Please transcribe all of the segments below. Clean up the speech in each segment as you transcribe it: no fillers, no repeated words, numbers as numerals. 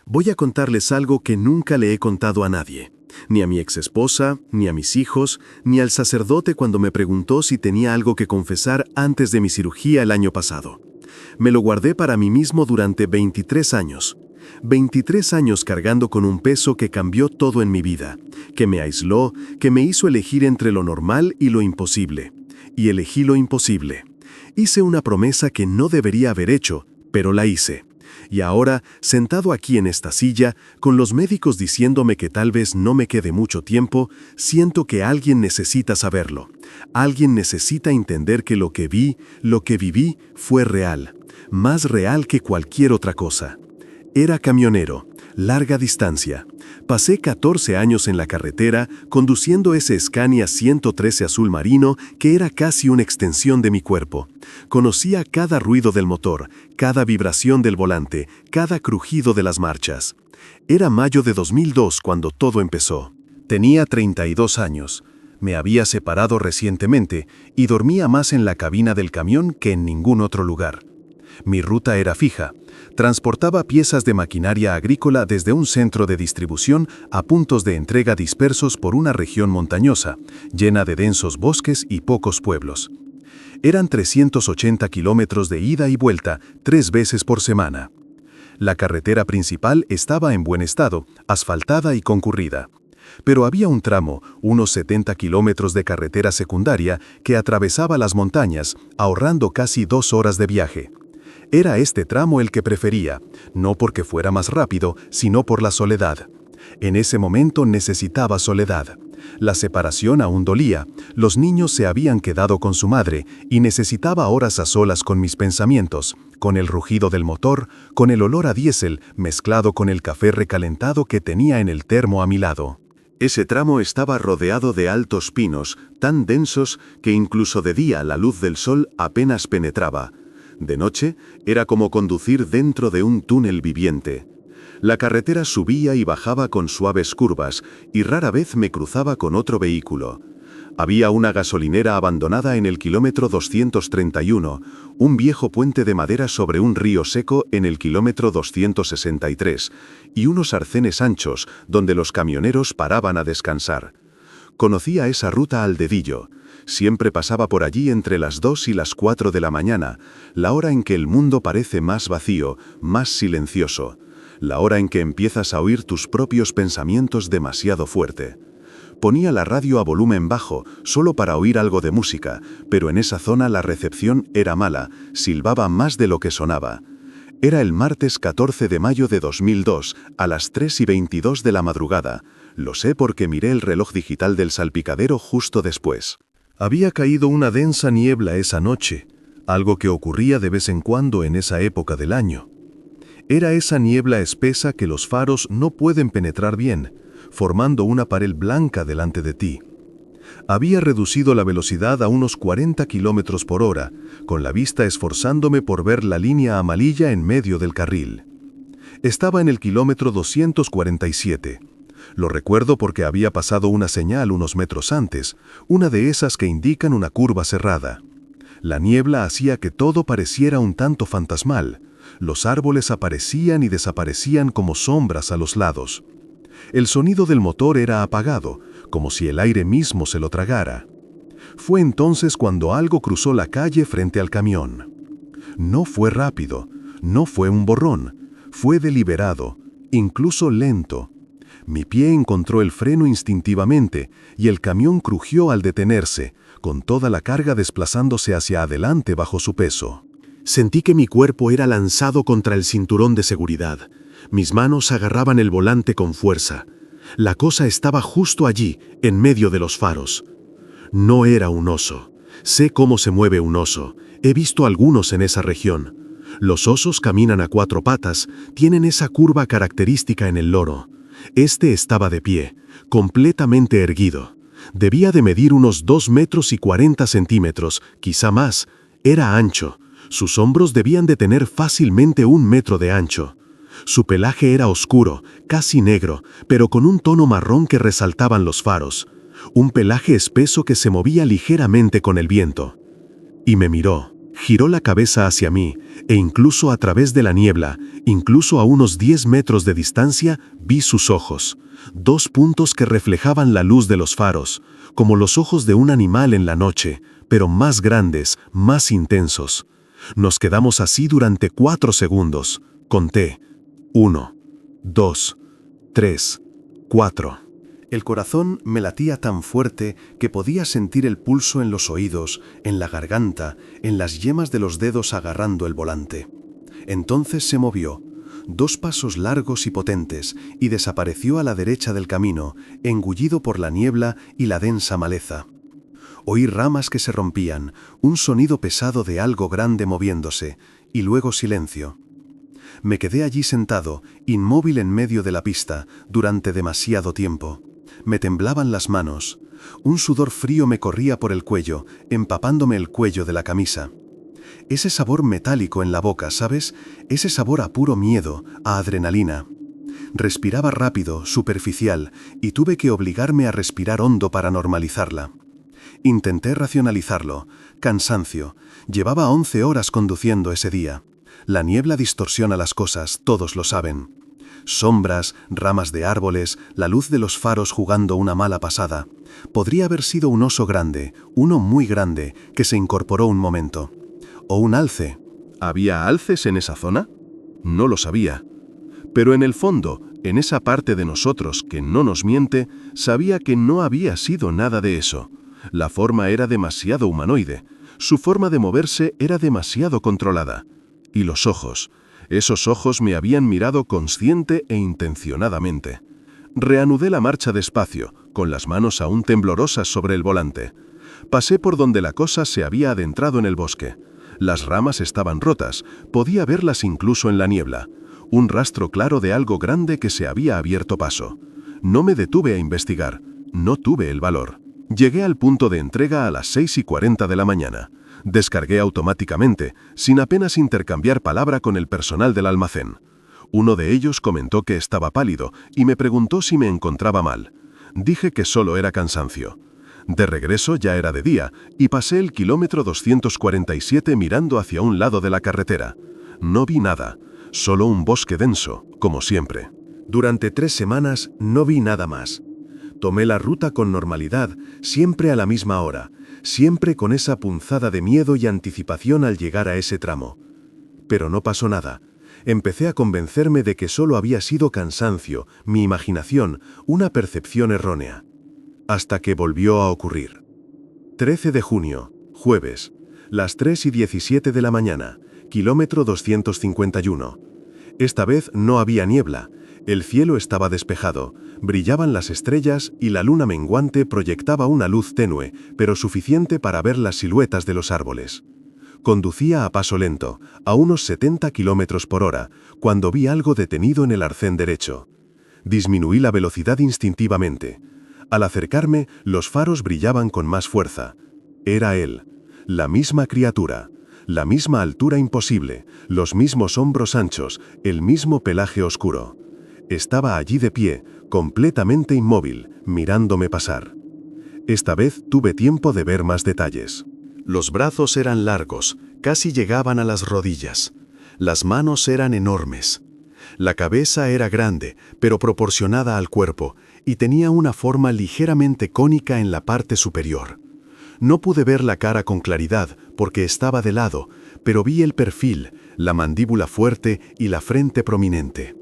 Voy a contarles algo que nunca le he contado a nadie, ni a mi exesposa, ni a mis hijos, ni al sacerdote cuando me preguntó si tenía algo que confesar antes de mi cirugía el año pasado. Me lo guardé para mí mismo durante 23 años. 23 años cargando con un peso que cambió todo en mi vida, que me aisló, que me hizo elegir entre lo normal y lo imposible. Y elegí lo imposible. Hice una promesa que no debería haber hecho, pero la hice. Y ahora, sentado aquí en esta silla, con los médicos diciéndome que tal vez no me quede mucho tiempo, siento que alguien necesita saberlo. Alguien necesita entender que lo que vi, lo que viví, fue real. Más real que cualquier otra cosa. Era camionero, larga distancia. Pasé 14 años en la carretera conduciendo ese Scania 113 azul marino que era casi una extensión de mi cuerpo. Conocía cada ruido del motor, cada vibración del volante, cada crujido de las marchas. Era mayo de 2002 cuando todo empezó. Tenía 32 años. Me había separado recientemente y dormía más en la cabina del camión que en ningún otro lugar. Mi ruta era fija. Transportaba piezas de maquinaria agrícola desde un centro de distribución a puntos de entrega dispersos por una región montañosa, llena de densos bosques y pocos pueblos. Eran 380 kilómetros de ida y vuelta, 3 veces por semana. La carretera principal estaba en buen estado, asfaltada y concurrida. Pero había un tramo, unos 70 kilómetros de carretera secundaria, que atravesaba las montañas, ahorrando casi 2 horas de viaje. Era este tramo el que prefería, no porque fuera más rápido, sino por la soledad. En ese momento necesitaba soledad. La separación aún dolía, los niños se habían quedado con su madre y necesitaba horas a solas con mis pensamientos, con el rugido del motor, con el olor a diésel mezclado con el café recalentado que tenía en el termo a mi lado. Ese tramo estaba rodeado de altos pinos, tan densos que incluso de día la luz del sol apenas penetraba. De noche, era como conducir dentro de un túnel viviente. La carretera subía y bajaba con suaves curvas, y rara vez me cruzaba con otro vehículo. Había una gasolinera abandonada en el kilómetro 231, un viejo puente de madera sobre un río seco en el kilómetro 263, y unos arcenes anchos donde los camioneros paraban a descansar. Conocía esa ruta al dedillo. Siempre pasaba por allí entre las 2 y las 4 de la mañana, la hora en que el mundo parece más vacío, más silencioso, la hora en que empiezas a oír tus propios pensamientos demasiado fuerte. Ponía la radio a volumen bajo, solo para oír algo de música, pero en esa zona la recepción era mala, silbaba más de lo que sonaba. Era el martes 14 de mayo de 2002, a las 3:22 de la madrugada. Lo sé porque miré el reloj digital del salpicadero justo después. Había caído una densa niebla esa noche, algo que ocurría de vez en cuando en esa época del año. Era esa niebla espesa que los faros no pueden penetrar bien, formando una pared blanca delante de ti. Había reducido la velocidad a unos 40 kilómetros por hora, con la vista esforzándome por ver la línea amarilla en medio del carril. Estaba en el kilómetro 247. Lo recuerdo porque había pasado una señal unos metros antes, una de esas que indican una curva cerrada. La niebla hacía que todo pareciera un tanto fantasmal. Los árboles aparecían y desaparecían como sombras a los lados. El sonido del motor era apagado, como si el aire mismo se lo tragara. Fue entonces cuando algo cruzó la calle frente al camión. No fue rápido, no fue un borrón, fue deliberado, incluso lento. Mi pie encontró el freno instintivamente y el camión crujió al detenerse, con toda la carga desplazándose hacia adelante bajo su peso. Sentí que mi cuerpo era lanzado contra el cinturón de seguridad. Mis manos agarraban el volante con fuerza. La cosa estaba justo allí, en medio de los faros. No era un oso. Sé cómo se mueve un oso. He visto algunos en esa región. Los osos caminan a 4 patas, tienen esa curva característica en el loro. Este estaba de pie, completamente erguido. Debía de medir unos 2 metros y 40 centímetros, quizá más. Era ancho. Sus hombros debían de tener fácilmente 1 metro de ancho. Su pelaje era oscuro, casi negro, pero con un tono marrón que resaltaban los faros. Un pelaje espeso que se movía ligeramente con el viento. Y me miró. Giró la cabeza hacia mí, e incluso a través de la niebla, incluso a unos 10 metros de distancia, vi sus ojos. 2 puntos que reflejaban la luz de los faros, como los ojos de un animal en la noche, pero más grandes, más intensos. Nos quedamos así durante 4 segundos. Conté. 1, 2, 3, 4. El corazón me latía tan fuerte que podía sentir el pulso en los oídos, en la garganta, en las yemas de los dedos agarrando el volante. Entonces se movió, 2 pasos largos y potentes, y desapareció a la derecha del camino, engullido por la niebla y la densa maleza. Oí ramas que se rompían, un sonido pesado de algo grande moviéndose, y luego silencio. Me quedé allí sentado, inmóvil en medio de la pista, durante demasiado tiempo. Me temblaban las manos. Un sudor frío me corría por el cuello, empapándome el cuello de la camisa. Ese sabor metálico en la boca, ¿sabes? Ese sabor a puro miedo, a adrenalina. Respiraba rápido, superficial, y tuve que obligarme a respirar hondo para normalizarla. Intenté racionalizarlo. Cansancio. Llevaba 11 horas conduciendo ese día. La niebla distorsiona las cosas, todos lo saben. Sombras, ramas de árboles, la luz de los faros jugando una mala pasada. Podría haber sido un oso grande, uno muy grande, que se incorporó un momento. O un alce. ¿Había alces en esa zona? No lo sabía. Pero en el fondo, en esa parte de nosotros que no nos miente, sabía que no había sido nada de eso. La forma era demasiado humanoide. Su forma de moverse era demasiado controlada. Y los ojos. Esos ojos me habían mirado consciente e intencionadamente. Reanudé la marcha despacio, con las manos aún temblorosas sobre el volante. Pasé por donde la cosa se había adentrado en el bosque. Las ramas estaban rotas, podía verlas incluso en la niebla. Un rastro claro de algo grande que se había abierto paso. No me detuve a investigar, no tuve el valor. Llegué al punto de entrega a las 6:40 de la mañana. Descargué automáticamente, sin apenas intercambiar palabra con el personal del almacén. Uno de ellos comentó que estaba pálido y me preguntó si me encontraba mal. Dije que solo era cansancio. De regreso ya era de día y pasé el kilómetro 247 mirando hacia un lado de la carretera. No vi nada, solo un bosque denso, como siempre. Durante 3 semanas no vi nada más. Tomé la ruta con normalidad, siempre a la misma hora, siempre con esa punzada de miedo y anticipación al llegar a ese tramo. Pero no pasó nada. Empecé a convencerme de que solo había sido cansancio, mi imaginación, una percepción errónea. Hasta que volvió a ocurrir. 13 de junio, jueves, las 3:17 de la mañana, kilómetro 251. Esta vez no había niebla. El cielo estaba despejado, brillaban las estrellas y la luna menguante proyectaba una luz tenue, pero suficiente para ver las siluetas de los árboles. Conducía a paso lento, a unos 70 kilómetros por hora, cuando vi algo detenido en el arcén derecho. Disminuí la velocidad instintivamente. Al acercarme, los faros brillaban con más fuerza. Era él, la misma criatura, la misma altura imposible, los mismos hombros anchos, el mismo pelaje oscuro. Estaba allí de pie, completamente inmóvil, mirándome pasar. Esta vez tuve tiempo de ver más detalles. Los brazos eran largos, casi llegaban a las rodillas. Las manos eran enormes. La cabeza era grande, pero proporcionada al cuerpo, y tenía una forma ligeramente cónica en la parte superior. No pude ver la cara con claridad, porque estaba de lado, pero vi el perfil, la mandíbula fuerte y la frente prominente.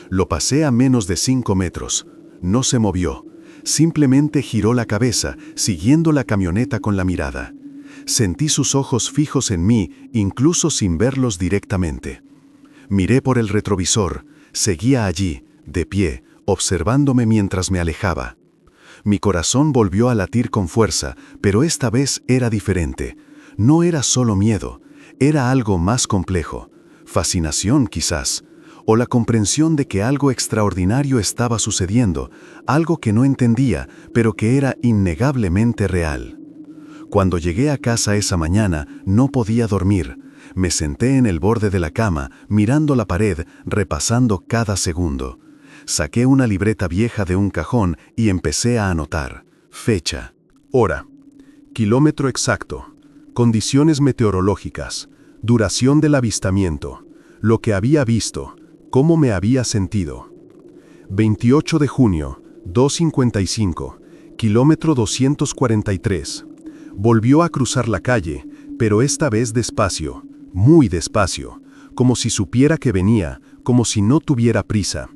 Lo pasé a menos de 5 metros. No se movió. Simplemente giró la cabeza, siguiendo la camioneta con la mirada. Sentí sus ojos fijos en mí, incluso sin verlos directamente. Miré por el retrovisor. Seguía allí, de pie, observándome mientras me alejaba. Mi corazón volvió a latir con fuerza, pero esta vez era diferente. No era solo miedo, era algo más complejo. Fascinación, quizás. O la comprensión de que algo extraordinario estaba sucediendo, algo que no entendía, pero que era innegablemente real. Cuando llegué a casa esa mañana, no podía dormir. Me senté en el borde de la cama, mirando la pared, repasando cada segundo. Saqué una libreta vieja de un cajón y empecé a anotar. Fecha, hora, kilómetro exacto, Condiciones meteorológicas, duración del avistamiento, lo que había visto, cómo me había sentido. 28 de junio, 2:55, kilómetro 243. Volvió a cruzar la calle, pero esta vez despacio, muy despacio, como si supiera que venía, como si no tuviera prisa.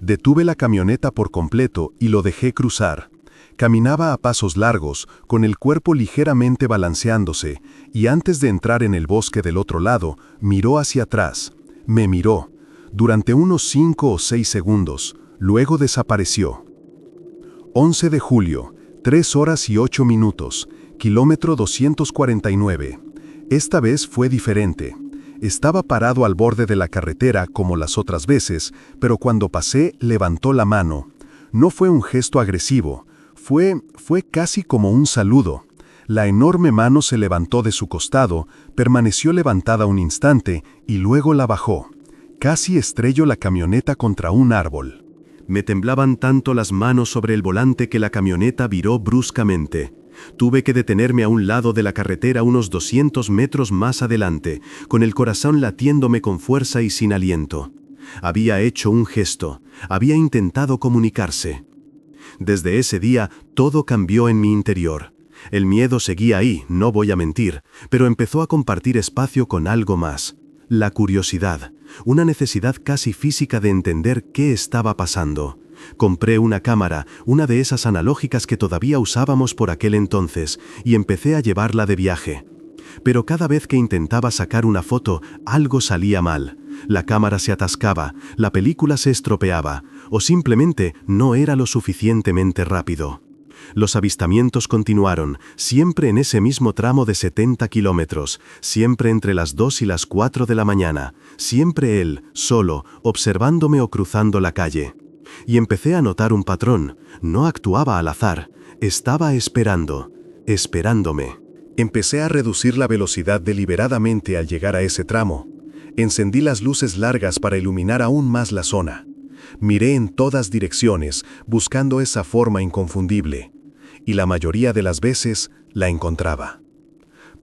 Detuve la camioneta por completo y lo dejé cruzar. Caminaba a pasos largos, con el cuerpo ligeramente balanceándose, y antes de entrar en el bosque del otro lado, miró hacia atrás. Me miró, durante unos 5 o 6 segundos, luego desapareció. 11 de julio, 3 horas y 8 minutos, kilómetro 249. Esta vez fue diferente. Estaba parado al borde de la carretera como las otras veces, pero cuando pasé levantó la mano. No fue un gesto agresivo, fue casi como un saludo. La enorme mano se levantó de su costado, permaneció levantada un instante y luego la bajó. Casi estrelló la camioneta contra un árbol. Me temblaban tanto las manos sobre el volante que la camioneta viró bruscamente. Tuve que detenerme a un lado de la carretera unos 200 metros más adelante, con el corazón latiéndome con fuerza y sin aliento. Había hecho un gesto, había intentado comunicarse. Desde ese día, todo cambió en mi interior. El miedo seguía ahí, no voy a mentir, pero empezó a compartir espacio con algo más. La curiosidad, una necesidad casi física de entender qué estaba pasando. Compré una cámara, una de esas analógicas que todavía usábamos por aquel entonces, y empecé a llevarla de viaje. Pero cada vez que intentaba sacar una foto, algo salía mal. La cámara se atascaba, la película se estropeaba, o simplemente no era lo suficientemente rápido. Los avistamientos continuaron, siempre en ese mismo tramo de 70 kilómetros, siempre entre las 2 y las 4 de la mañana, siempre él, solo, observándome o cruzando la calle. Y empecé a notar un patrón, no actuaba al azar, estaba esperándome. Empecé a reducir la velocidad deliberadamente al llegar a ese tramo. Encendí las luces largas para iluminar aún más la zona. Miré en todas direcciones, buscando esa forma inconfundible. Y la mayoría de las veces la encontraba.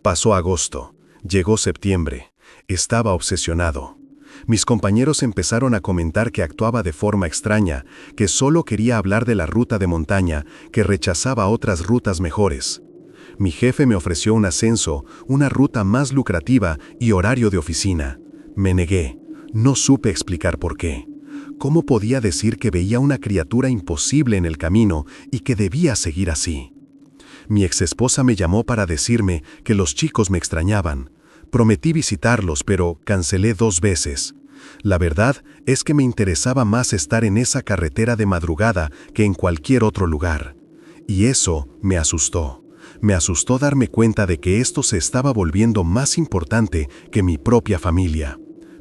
Pasó agosto, llegó septiembre. Estaba obsesionado. Mis compañeros empezaron a comentar que actuaba de forma extraña, que solo quería hablar de la ruta de montaña, que rechazaba otras rutas mejores. Mi jefe me ofreció un ascenso, una ruta más lucrativa y horario de oficina. Me negué. No supe explicar por qué. ¿Cómo podía decir que veía una criatura imposible en el camino y que debía seguir así? Mi exesposa me llamó para decirme que los chicos me extrañaban. Prometí visitarlos, pero cancelé 2 veces. La verdad es que me interesaba más estar en esa carretera de madrugada que en cualquier otro lugar. Y eso me asustó. Me asustó darme cuenta de que esto se estaba volviendo más importante que mi propia familia.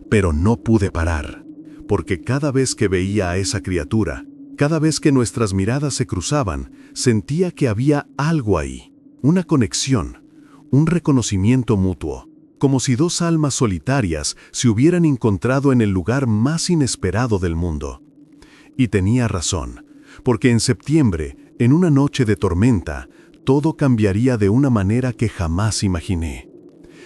Pero no pude parar. Porque cada vez que veía a esa criatura, cada vez que nuestras miradas se cruzaban, sentía que había algo ahí, una conexión, un reconocimiento mutuo, como si 2 almas solitarias se hubieran encontrado en el lugar más inesperado del mundo. Y tenía razón, porque en septiembre, en una noche de tormenta, todo cambiaría de una manera que jamás imaginé.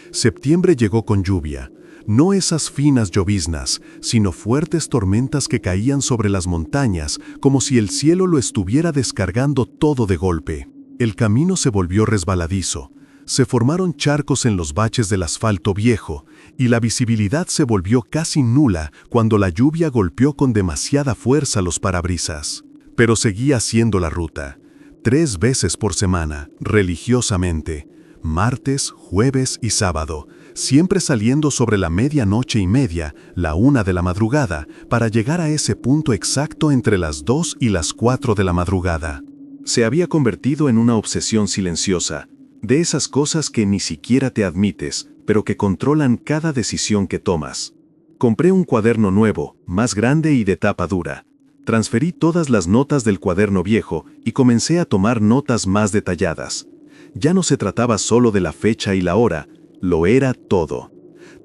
Septiembre llegó con lluvia. No esas finas lloviznas, sino fuertes tormentas que caían sobre las montañas, como si el cielo lo estuviera descargando todo de golpe. El camino se volvió resbaladizo. Se formaron charcos en los baches del asfalto viejo, y la visibilidad se volvió casi nula cuando la lluvia golpeó con demasiada fuerza los parabrisas. Pero seguía haciendo la ruta. 3 veces por semana, religiosamente. Martes, jueves y sábado, siempre saliendo sobre la 00:30, la 1 de la madrugada, para llegar a ese punto exacto entre las 2 y las 4 de la madrugada. Se había convertido en una obsesión silenciosa, de esas cosas que ni siquiera te admites, pero que controlan cada decisión que tomas. Compré un cuaderno nuevo, más grande y de tapa dura. Transferí todas las notas del cuaderno viejo y comencé a tomar notas más detalladas. Ya no se trataba solo de la fecha y la hora, lo era todo.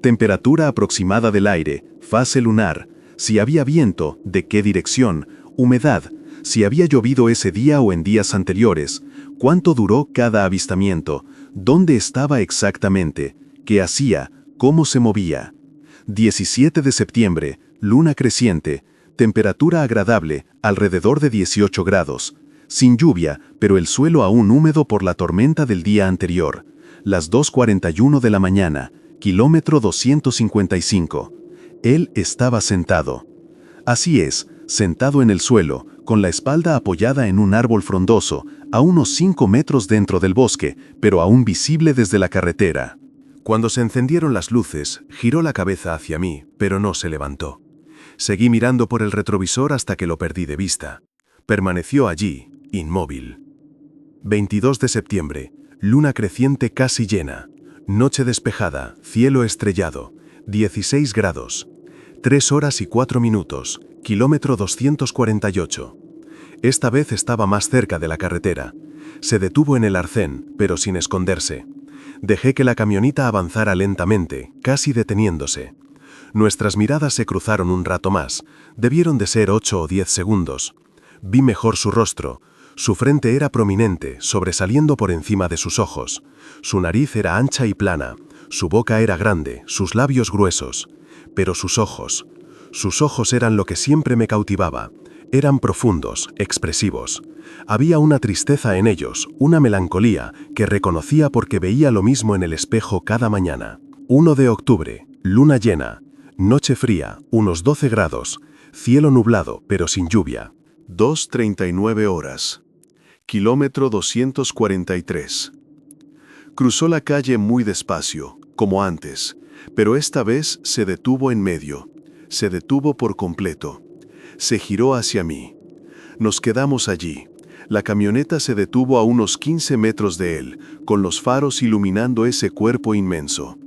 Temperatura aproximada del aire, fase lunar, si había viento, de qué dirección, humedad, si había llovido ese día o en días anteriores, cuánto duró cada avistamiento, dónde estaba exactamente, qué hacía, cómo se movía. 17 de septiembre, luna creciente, temperatura agradable, alrededor de 18 grados. Sin lluvia, pero el suelo aún húmedo por la tormenta del día anterior. Las 2:41 de la mañana, kilómetro 255. Él estaba sentado. Así es, sentado en el suelo, con la espalda apoyada en un árbol frondoso, a unos 5 metros dentro del bosque, pero aún visible desde la carretera. Cuando se encendieron las luces, giró la cabeza hacia mí, pero no se levantó. Seguí mirando por el retrovisor hasta que lo perdí de vista. Permaneció allí, inmóvil. 22 de septiembre, luna creciente casi llena. Noche despejada, cielo estrellado, 16 grados. 3 horas y 4 minutos, kilómetro 248. Esta vez estaba más cerca de la carretera. Se detuvo en el arcén, pero sin esconderse. Dejé que la camioneta avanzara lentamente, casi deteniéndose. Nuestras miradas se cruzaron un rato más. Debieron de ser 8 o 10 segundos. Vi mejor su rostro. Su frente era prominente, sobresaliendo por encima de sus ojos. Su nariz era ancha y plana. Su boca era grande, sus labios gruesos. Pero sus ojos eran lo que siempre me cautivaba. Eran profundos, expresivos. Había una tristeza en ellos, una melancolía, que reconocía porque veía lo mismo en el espejo cada mañana. 1 de octubre, luna llena. Noche fría, unos 12 grados. Cielo nublado, pero sin lluvia. 2:39 horas. Kilómetro 243. Cruzó la calle muy despacio, como antes, pero esta vez se detuvo en medio. Se detuvo por completo. Se giró hacia mí. Nos quedamos allí. La camioneta se detuvo a unos 15 metros de él, con los faros iluminando ese cuerpo inmenso.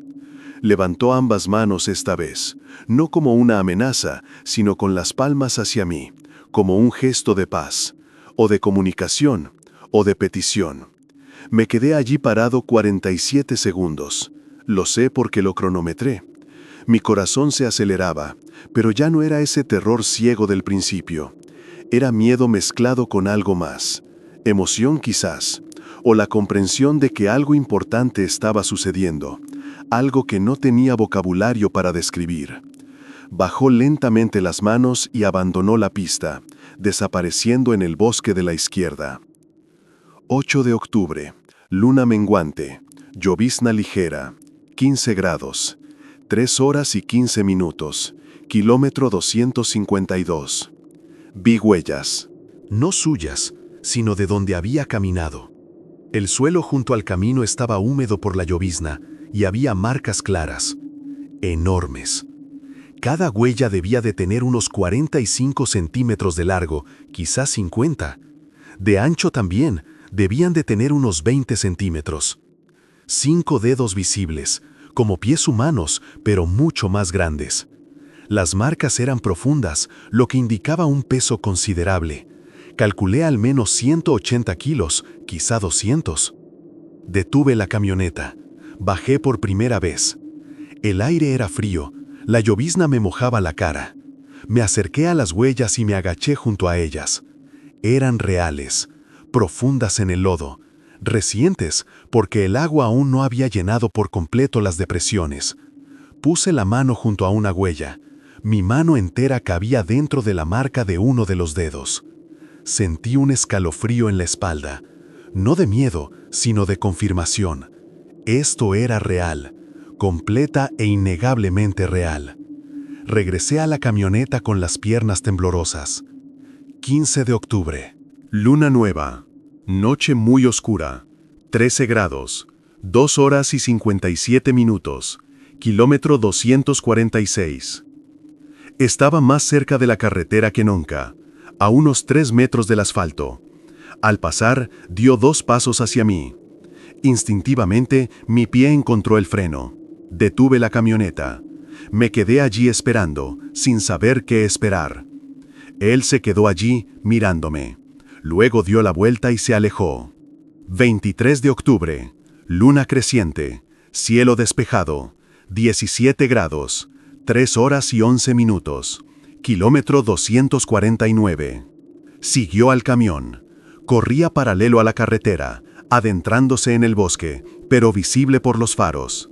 Levantó ambas manos esta vez, no como una amenaza, sino con las palmas hacia mí, como un gesto de paz, o de comunicación, o de petición. Me quedé allí parado 47 segundos. Lo sé porque lo cronometré. Mi corazón se aceleraba, pero ya no era ese terror ciego del principio. Era miedo mezclado con algo más. Emoción quizás, o la comprensión de que algo importante estaba sucediendo, algo que no tenía vocabulario para describir. Bajó lentamente las manos y abandonó la pista, desapareciendo en el bosque de la izquierda. 8 de octubre, luna menguante, llovizna ligera, 15 grados, 3 horas y 15 minutos, kilómetro 252. Vi huellas, no suyas, sino de donde había caminado. El suelo junto al camino estaba húmedo por la llovizna y había marcas claras, enormes. Cada huella debía de tener unos 45 centímetros de largo, quizás 50. De ancho también, debían de tener unos 20 centímetros. 5 dedos visibles, como pies humanos, pero mucho más grandes. Las marcas eran profundas, lo que indicaba un peso considerable. Calculé al menos 180 kilos, quizá 200. Detuve la camioneta. Bajé por primera vez. El aire era frío. La llovizna me mojaba la cara. Me acerqué a las huellas y me agaché junto a ellas. Eran reales, profundas en el lodo, recientes porque el agua aún no había llenado por completo las depresiones. Puse la mano junto a una huella. Mi mano entera cabía dentro de la marca de uno de los dedos. Sentí un escalofrío en la espalda, no de miedo, sino de confirmación. Esto era real, completa e innegablemente real. Regresé a la camioneta con las piernas temblorosas. 15 de octubre. Luna nueva. Noche muy oscura. 13 grados. 2 horas y 57 minutos. Kilómetro 246. Estaba más cerca de la carretera que nunca, a unos 3 metros del asfalto. Al pasar, dio 2 pasos hacia mí. Instintivamente, mi pie encontró el freno. Detuve la camioneta. Me quedé allí esperando, sin saber qué esperar. Él se quedó allí, mirándome. Luego dio la vuelta y se alejó. 23 de octubre. Luna creciente. Cielo despejado. 17 grados. 3 horas y 11 minutos. Kilómetro 249. Siguió al camión. Corría paralelo a la carretera, adentrándose en el bosque, pero visible por los faros.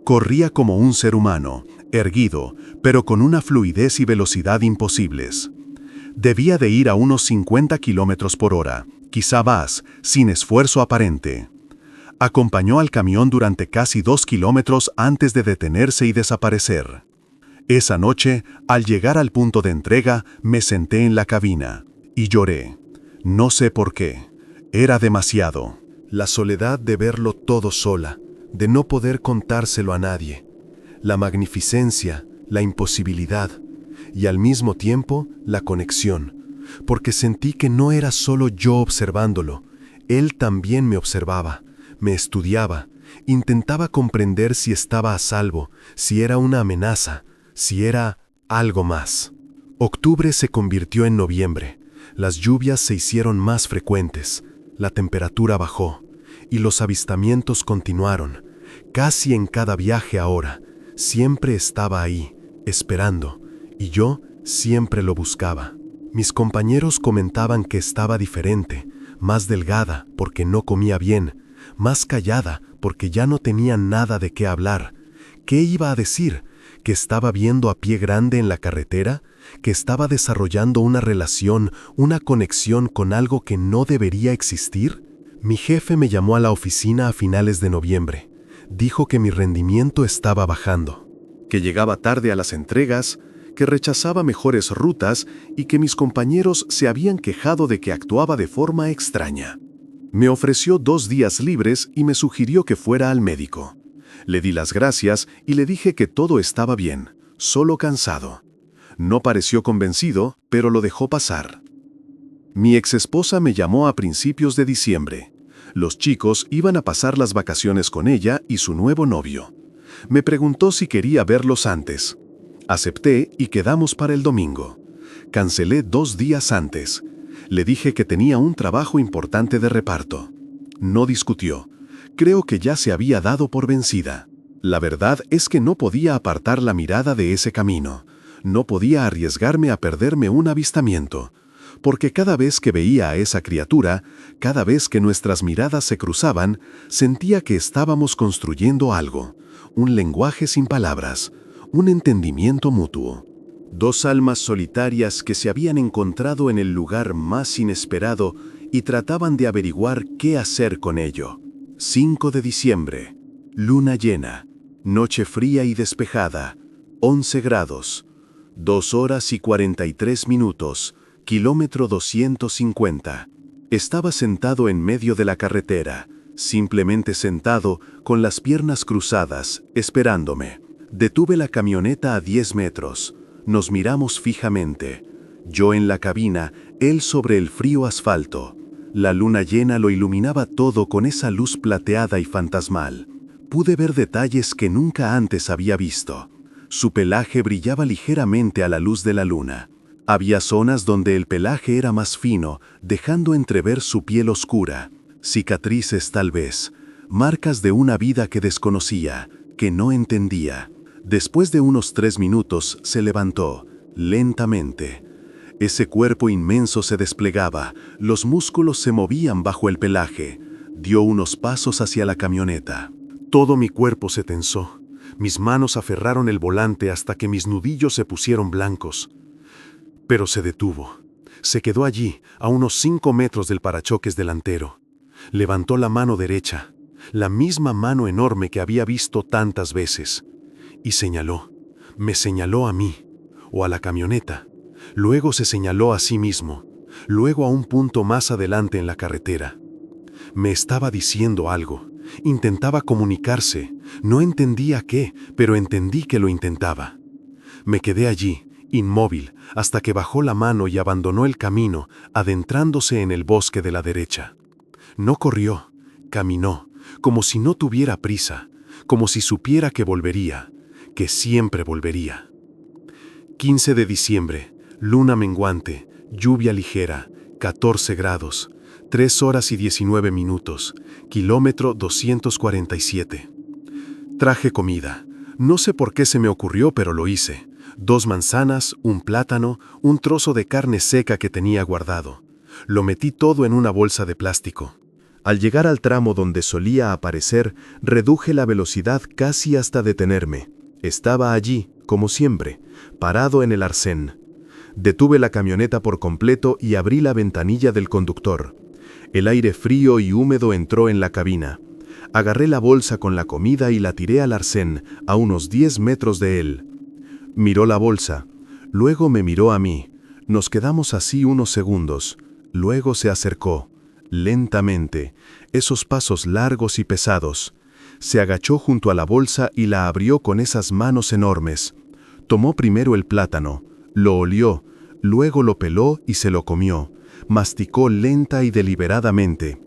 Corría como un ser humano, erguido, pero con una fluidez y velocidad imposibles. Debía de ir a unos 50 kilómetros por hora, quizá más, sin esfuerzo aparente. Acompañó al camión durante casi 2 kilómetros antes de detenerse y desaparecer. Esa noche, al llegar al punto de entrega, me senté en la cabina y lloré. No sé por qué. Era demasiado. La soledad de verlo todo sola, de no poder contárselo a nadie. La magnificencia, la imposibilidad y al mismo tiempo la conexión, porque sentí que no era solo yo observándolo. Él también me observaba, me estudiaba, intentaba comprender si estaba a salvo, si era una amenaza, si era algo más. Octubre se convirtió en noviembre. Las lluvias se hicieron más frecuentes, la temperatura bajó y los avistamientos continuaron. Casi en cada viaje ahora, siempre estaba ahí, esperando, y yo siempre lo buscaba. Mis compañeros comentaban que estaba diferente, más delgada porque no comía bien, más callada porque ya no tenía nada de qué hablar. ¿Qué iba a decir? ¿Que estaba viendo a pie grande en la carretera? ¿Que estaba desarrollando una relación, una conexión con algo que no debería existir? Mi jefe me llamó a la oficina a finales de noviembre. Dijo que mi rendimiento estaba bajando, que llegaba tarde a las entregas, que rechazaba mejores rutas y que mis compañeros se habían quejado de que actuaba de forma extraña. Me ofreció 2 días libres y me sugirió que fuera al médico. Le di las gracias y le dije que todo estaba bien, solo cansado. No pareció convencido, pero lo dejó pasar. Mi exesposa me llamó a principios de diciembre. Los chicos iban a pasar las vacaciones con ella y su nuevo novio. Me preguntó si quería verlos antes. Acepté y quedamos para el domingo. Cancelé 2 días antes. Le dije que tenía un trabajo importante de reparto. No discutió. Creo que ya se había dado por vencida. La verdad es que no podía apartar la mirada de ese camino. No podía arriesgarme a perderme un avistamiento. Porque cada vez que veía a esa criatura, cada vez que nuestras miradas se cruzaban, sentía que estábamos construyendo algo, un lenguaje sin palabras, un entendimiento mutuo. 2 almas solitarias que se habían encontrado en el lugar más inesperado y trataban de averiguar qué hacer con ello. 5 de diciembre, luna llena, noche fría y despejada, 11 grados, 2 horas y 43 minutos, kilómetro 250. Estaba sentado en medio de la carretera, simplemente sentado, con las piernas cruzadas, esperándome. Detuve la camioneta a 10 metros. Nos miramos fijamente. Yo en la cabina, él sobre el frío asfalto. La luna llena lo iluminaba todo con esa luz plateada y fantasmal. Pude ver detalles que nunca antes había visto. Su pelaje brillaba ligeramente a la luz de la luna. Había zonas donde el pelaje era más fino, dejando entrever su piel oscura. Cicatrices tal vez, marcas de una vida que desconocía, que no entendía. Después de unos 3 minutos se levantó, lentamente. Ese cuerpo inmenso se desplegaba, los músculos se movían bajo el pelaje. Dio unos pasos hacia la camioneta. Todo mi cuerpo se tensó. Mis manos aferraron el volante hasta que mis nudillos se pusieron blancos. Pero se detuvo. Se quedó allí, a unos 5 metros del parachoques delantero. Levantó la mano derecha, la misma mano enorme que había visto tantas veces, y señaló. Me señaló a mí, o a la camioneta. Luego se señaló a sí mismo, luego a un punto más adelante en la carretera. Me estaba diciendo algo, intentaba comunicarse, no entendía qué, pero entendí que lo intentaba. Me quedé allí, inmóvil, hasta que bajó la mano y abandonó el camino, adentrándose en el bosque de la derecha. No corrió, caminó, como si no tuviera prisa, como si supiera que volvería, que siempre volvería. 15 de diciembre, luna menguante, lluvia ligera, 14 grados, 3 horas y 19 minutos, kilómetro 247. Traje comida. No sé por qué se me ocurrió, pero lo hice. 2 manzanas, un plátano, un trozo de carne seca que tenía guardado. Lo metí todo en una bolsa de plástico. Al llegar al tramo donde solía aparecer, reduje la velocidad casi hasta detenerme. Estaba allí, como siempre, parado en el arcén. Detuve la camioneta por completo y abrí la ventanilla del conductor. El aire frío y húmedo entró en la cabina. Agarré la bolsa con la comida y la tiré al arcén, a unos 10 metros de él. Miró la bolsa. Luego me miró a mí. Nos quedamos así unos segundos. Luego se acercó. Lentamente, esos pasos largos y pesados. Se agachó junto a la bolsa y la abrió con esas manos enormes. Tomó primero el plátano, lo olió, luego lo peló y se lo comió. Masticó lenta y deliberadamente.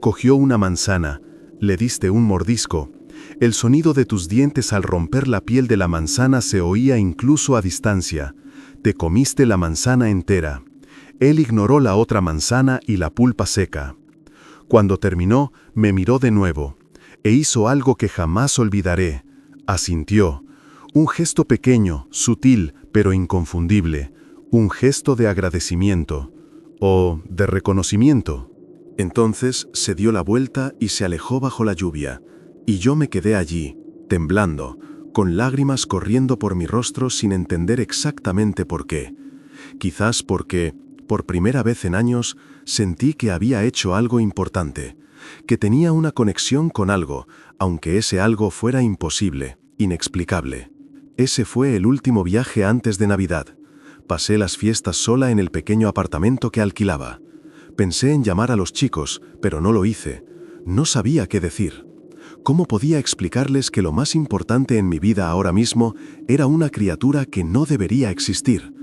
Cogió una manzana, le diste un mordisco. El sonido de tus dientes al romper la piel de la manzana se oía incluso a distancia. Te comiste la manzana entera. Él ignoró la otra manzana y la pulpa seca. Cuando terminó, me miró de nuevo, e hizo algo que jamás olvidaré. Asintió. Un gesto pequeño, sutil, pero inconfundible. Un gesto de agradecimiento. O de reconocimiento. Entonces se dio la vuelta y se alejó bajo la lluvia, y yo me quedé allí, temblando, con lágrimas corriendo por mi rostro sin entender exactamente por qué. Quizás porque, por primera vez en años, sentí que había hecho algo importante, que tenía una conexión con algo, aunque ese algo fuera imposible, inexplicable. Ese fue el último viaje antes de Navidad. Pasé las fiestas sola en el pequeño apartamento que alquilaba. Pensé en llamar a los chicos, pero no lo hice. No sabía qué decir. ¿Cómo podía explicarles que lo más importante en mi vida ahora mismo era una criatura que no debería existir?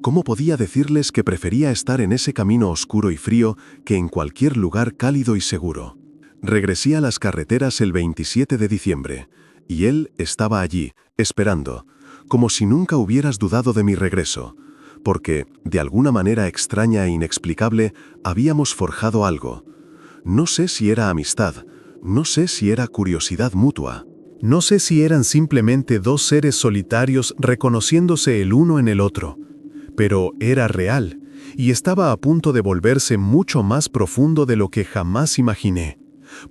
¿Cómo podía decirles que prefería estar en ese camino oscuro y frío que en cualquier lugar cálido y seguro? Regresé a las carreteras el 27 de diciembre, y él estaba allí, esperando, como si nunca hubieras dudado de mi regreso, porque, de alguna manera extraña e inexplicable, habíamos forjado algo. No sé si era amistad, no sé si era curiosidad mutua. No sé si eran simplemente dos seres solitarios reconociéndose el uno en el otro. Pero era real, y estaba a punto de volverse mucho más profundo de lo que jamás imaginé.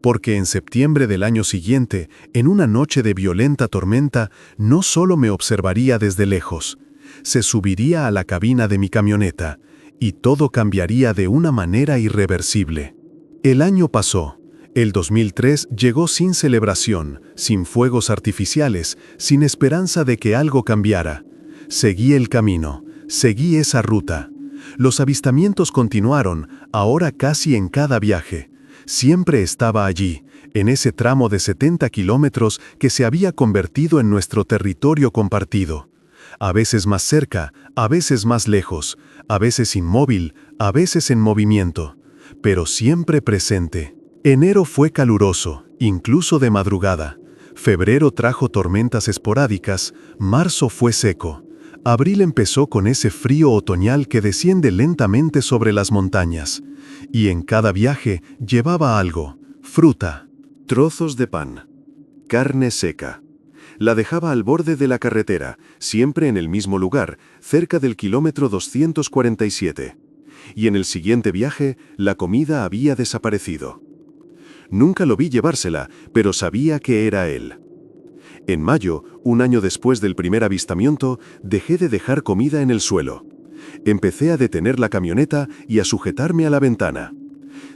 Porque en septiembre del año siguiente, en una noche de violenta tormenta, no solo me observaría desde lejos, se subiría a la cabina de mi camioneta, y todo cambiaría de una manera irreversible. El año pasó. El 2003 llegó sin celebración, sin fuegos artificiales, sin esperanza de que algo cambiara. Seguí el camino, seguí esa ruta. Los avistamientos continuaron, ahora casi en cada viaje. Siempre estaba allí, en ese tramo de 70 kilómetros que se había convertido en nuestro territorio compartido. A veces más cerca, a veces más lejos, a veces inmóvil, a veces en movimiento, pero siempre presente. Enero fue caluroso, incluso de madrugada. Febrero trajo tormentas esporádicas, marzo fue seco. Abril empezó con ese frío otoñal que desciende lentamente sobre las montañas. Y en cada viaje llevaba algo: fruta, trozos de pan, carne seca. La dejaba al borde de la carretera, siempre en el mismo lugar, cerca del kilómetro 247. Y en el siguiente viaje, la comida había desaparecido. Nunca lo vi llevársela, pero sabía que era él. En mayo, un año después del primer avistamiento, dejé de dejar comida en el suelo. Empecé a detener la camioneta y a sujetarme a la ventana.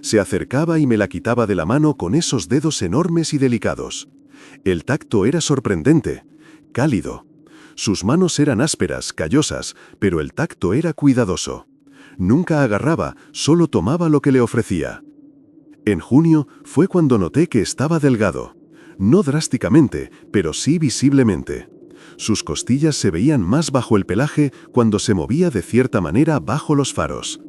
Se acercaba y me la quitaba de la mano con esos dedos enormes y delicados. El tacto era sorprendente, cálido. Sus manos eran ásperas, callosas, pero el tacto era cuidadoso. Nunca agarraba, solo tomaba lo que le ofrecía. En junio fue cuando noté que estaba delgado. No drásticamente, pero sí visiblemente. Sus costillas se veían más bajo el pelaje cuando se movía de cierta manera bajo los faros.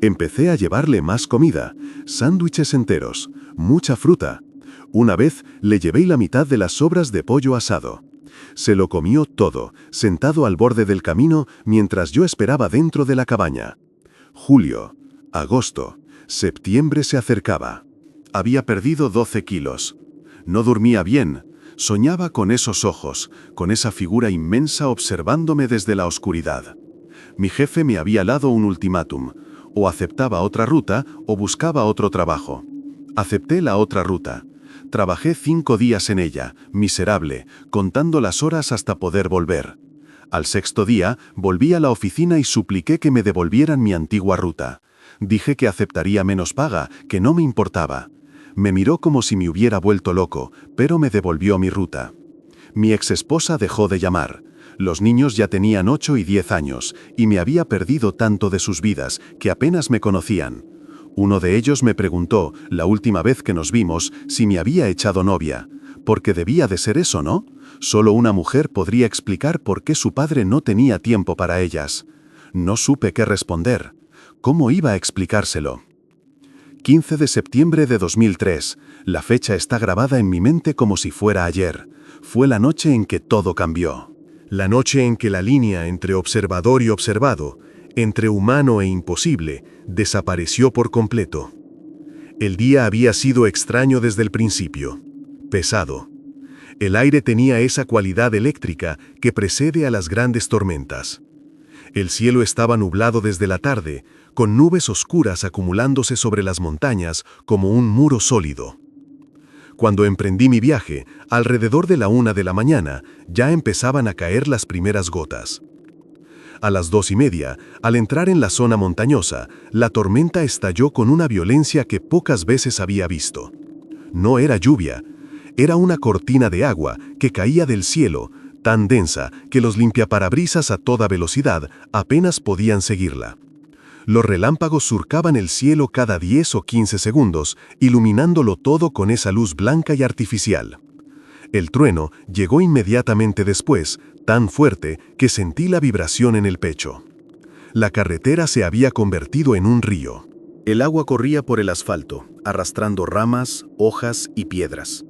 Empecé a llevarle más comida, sándwiches enteros, mucha fruta. Una vez le llevé la mitad de las sobras de pollo asado. Se lo comió todo, sentado al borde del camino mientras yo esperaba dentro de la cabaña. Julio, agosto, septiembre se acercaba. Había perdido 12 kilos. No dormía bien. Soñaba con esos ojos, con esa figura inmensa observándome desde la oscuridad. Mi jefe me había dado un ultimátum: o aceptaba otra ruta o buscaba otro trabajo. Acepté la otra ruta. Trabajé 5 días en ella, miserable, contando las horas hasta poder volver. Al 6.º día, volví a la oficina y supliqué que me devolvieran mi antigua ruta. Dije que aceptaría menos paga, que no me importaba. Me miró como si me hubiera vuelto loco, pero me devolvió mi ruta. Mi exesposa dejó de llamar. Los niños ya tenían 8 y 10 años, y me había perdido tanto de sus vidas que apenas me conocían. Uno de ellos me preguntó, la última vez que nos vimos, si me había echado novia. Porque debía de ser eso, ¿no? Solo una mujer podría explicar por qué su padre no tenía tiempo para ellas. No supe qué responder. ¿Cómo iba a explicárselo? 15 de septiembre de 2003. La fecha está grabada en mi mente como si fuera ayer. Fue la noche en que todo cambió. La noche en que la línea entre observador y observado, entre humano e imposible, desapareció por completo. El día había sido extraño desde el principio. Pesado. El aire tenía esa cualidad eléctrica que precede a las grandes tormentas. El cielo estaba nublado desde la tarde, con nubes oscuras acumulándose sobre las montañas como un muro sólido. Cuando emprendí mi viaje, alrededor de la 1 de la mañana, ya empezaban a caer las primeras gotas. A las 2:30, al entrar en la zona montañosa, la tormenta estalló con una violencia que pocas veces había visto. No era lluvia, era una cortina de agua que caía del cielo, tan densa que los limpiaparabrisas a toda velocidad apenas podían seguirla. Los relámpagos surcaban el cielo cada 10 o 15 segundos, iluminándolo todo con esa luz blanca y artificial. El trueno llegó inmediatamente después, tan fuerte que sentí la vibración en el pecho. La carretera se había convertido en un río. El agua corría por el asfalto, arrastrando ramas, hojas y piedras.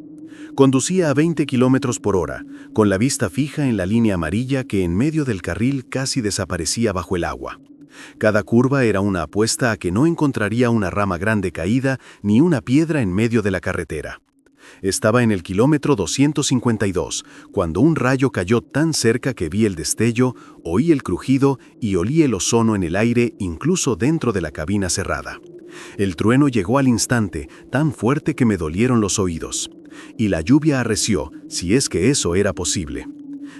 Conducía a 20 kilómetros por hora, con la vista fija en la línea amarilla que en medio del carril casi desaparecía bajo el agua. Cada curva era una apuesta a que no encontraría una rama grande caída ni una piedra en medio de la carretera. Estaba en el kilómetro 252, cuando un rayo cayó tan cerca que vi el destello, oí el crujido y olí el ozono en el aire incluso dentro de la cabina cerrada. El trueno llegó al instante, tan fuerte que me dolieron los oídos. Y la lluvia arreció, si es que eso era posible.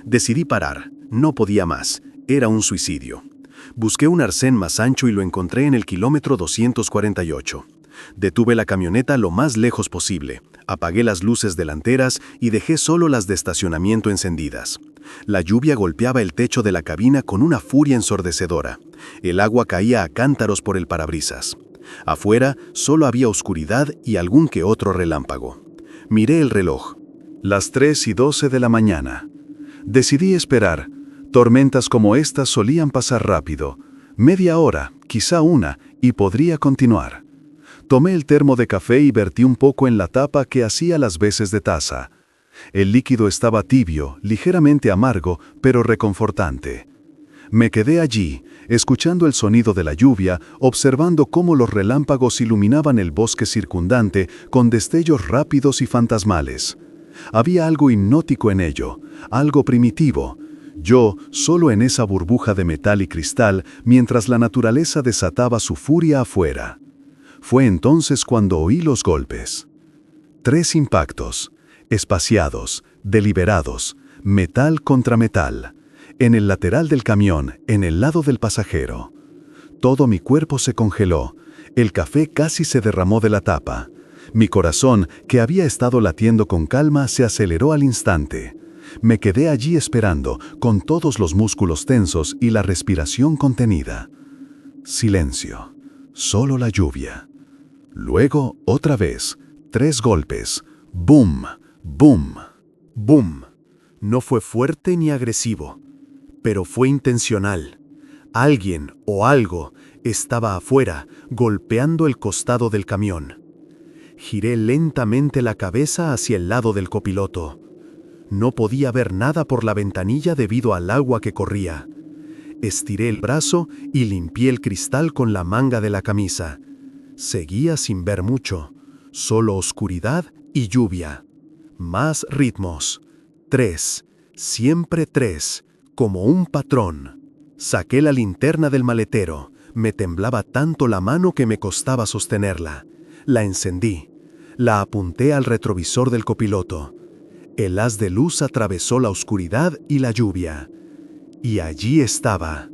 Decidí parar, no podía más, era un suicidio. Busqué un arcén más ancho y lo encontré en el kilómetro 248. Detuve la camioneta lo más lejos posible, apagué las luces delanteras y dejé solo las de estacionamiento encendidas. La lluvia golpeaba el techo de la cabina con una furia ensordecedora. El agua caía a cántaros por el parabrisas. Afuera solo había oscuridad y algún que otro relámpago. Miré el reloj. Las 3:12 de la mañana. Decidí esperar. Tormentas como estas solían pasar rápido. Media hora, quizá una, y podría continuar. Tomé el termo de café y vertí un poco en la tapa que hacía las veces de taza. El líquido estaba tibio, ligeramente amargo, pero reconfortante. Me quedé allí, escuchando el sonido de la lluvia, observando cómo los relámpagos iluminaban el bosque circundante con destellos rápidos y fantasmales. Había algo hipnótico en ello, algo primitivo. Yo, solo en esa burbuja de metal y cristal, mientras la naturaleza desataba su furia afuera. Fue entonces cuando oí los golpes. 3 impactos, espaciados, deliberados, metal contra metal. En el lateral del camión, en el lado del pasajero. Todo mi cuerpo se congeló. El café casi se derramó de la tapa. Mi corazón, que había estado latiendo con calma, se aceleró al instante. Me quedé allí esperando, con todos los músculos tensos y la respiración contenida. Silencio. Solo la lluvia. Luego, otra vez, 3 golpes. ¡Bum! ¡Bum! ¡Bum! No fue fuerte ni agresivo, pero fue intencional. Alguien o algo estaba afuera, golpeando el costado del camión. Giré lentamente la cabeza hacia el lado del copiloto. No podía ver nada por la ventanilla debido al agua que corría. Estiré el brazo y limpié el cristal con la manga de la camisa. Seguía sin ver mucho, solo oscuridad y lluvia. Más ritmos. 3. Siempre 3. Como un patrón. Saqué la linterna del maletero. Me temblaba tanto la mano que me costaba sostenerla. La encendí. La apunté al retrovisor del copiloto. El haz de luz atravesó la oscuridad y la lluvia. Y allí estaba,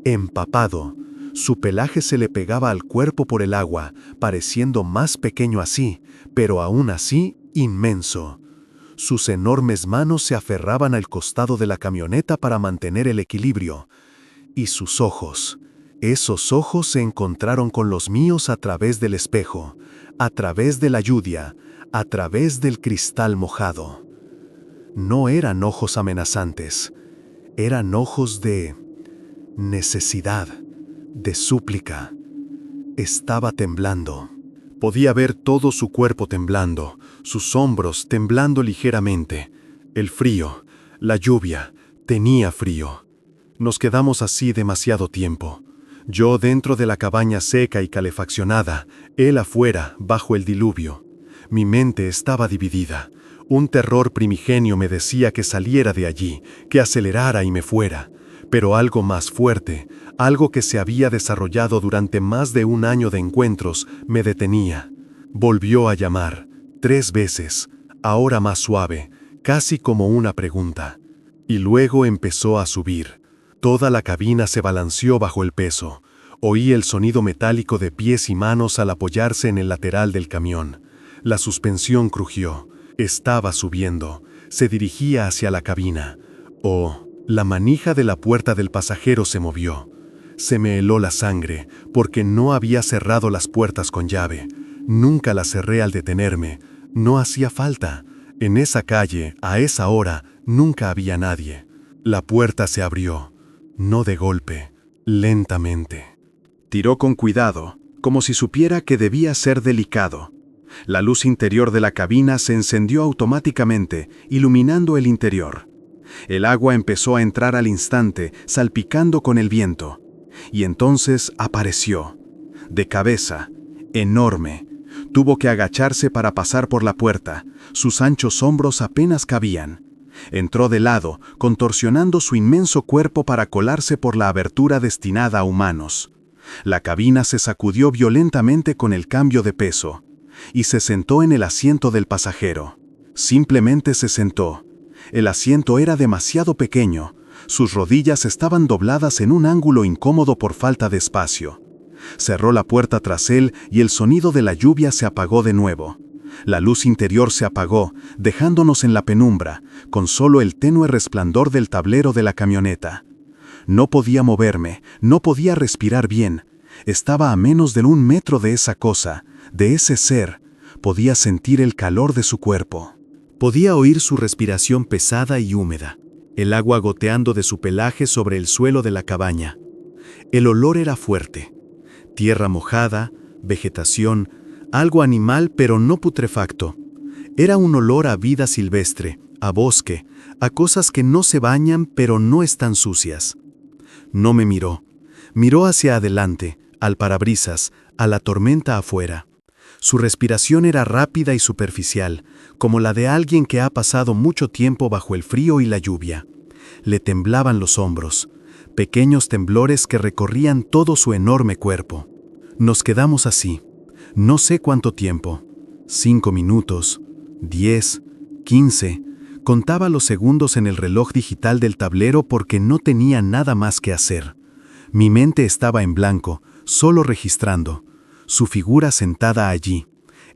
empapado. Su pelaje se le pegaba al cuerpo por el agua, pareciendo más pequeño así, pero aún así inmenso. Sus enormes manos se aferraban al costado de la camioneta para mantener el equilibrio. Y sus ojos, esos ojos se encontraron con los míos a través del espejo, a través de la lluvia, a través del cristal mojado. No eran ojos amenazantes, eran ojos de necesidad, de súplica. Estaba temblando. Podía ver todo su cuerpo temblando, sus hombros temblando ligeramente. El frío, la lluvia, tenía frío. Nos quedamos así demasiado tiempo. Yo dentro de la cabaña seca y calefaccionada, él afuera, bajo el diluvio. Mi mente estaba dividida. Un terror primigenio me decía que saliera de allí, que acelerara y me fuera. Pero algo más fuerte, algo que se había desarrollado durante más de un año de encuentros, me detenía. Volvió a llamar, 3 veces, ahora más suave, casi como una pregunta. Y luego empezó a subir. Toda la cabina se balanceó bajo el peso. Oí el sonido metálico de pies y manos al apoyarse en el lateral del camión. La suspensión crujió. Estaba subiendo. Se dirigía hacia la cabina. Oh, la manija de la puerta del pasajero se movió. Se me heló la sangre, porque no había cerrado las puertas con llave. Nunca las cerré al detenerme. No hacía falta. En esa calle, a esa hora, nunca había nadie. La puerta se abrió. No de golpe, lentamente. Tiró con cuidado, como si supiera que debía ser delicado. La luz interior de la cabina se encendió automáticamente, iluminando el interior. El agua empezó a entrar al instante, salpicando con el viento. Y entonces apareció. De cabeza, enorme. Tuvo que agacharse para pasar por la puerta. Sus anchos hombros apenas cabían. Entró de lado, contorsionando su inmenso cuerpo para colarse por la abertura destinada a humanos. La cabina se sacudió violentamente con el cambio de peso, y se sentó en el asiento del pasajero. Simplemente se sentó. El asiento era demasiado pequeño. Sus rodillas estaban dobladas en un ángulo incómodo por falta de espacio. Cerró la puerta tras él y el sonido de la lluvia se apagó de nuevo. La luz interior se apagó, dejándonos en la penumbra, con solo el tenue resplandor del tablero de la camioneta. No podía moverme, no podía respirar bien. Estaba a menos de 1 metro de esa cosa, de ese ser. Podía sentir el calor de su cuerpo. Podía oír su respiración pesada y húmeda, el agua goteando de su pelaje sobre el suelo de la cabaña. El olor era fuerte. Tierra mojada, vegetación, algo animal pero no putrefacto. Era un olor a vida silvestre, a bosque, a cosas que no se bañan pero no están sucias. No me miró. Miró hacia adelante, al parabrisas, a la tormenta afuera. Su respiración era rápida y superficial, como la de alguien que ha pasado mucho tiempo bajo el frío y la lluvia. Le temblaban los hombros, pequeños temblores que recorrían todo su enorme cuerpo. Nos quedamos así. No sé cuánto tiempo, 5 minutos, 10, 15, contaba los segundos en el reloj digital del tablero porque no tenía nada más que hacer. Mi mente estaba en blanco, solo registrando, su figura sentada allí,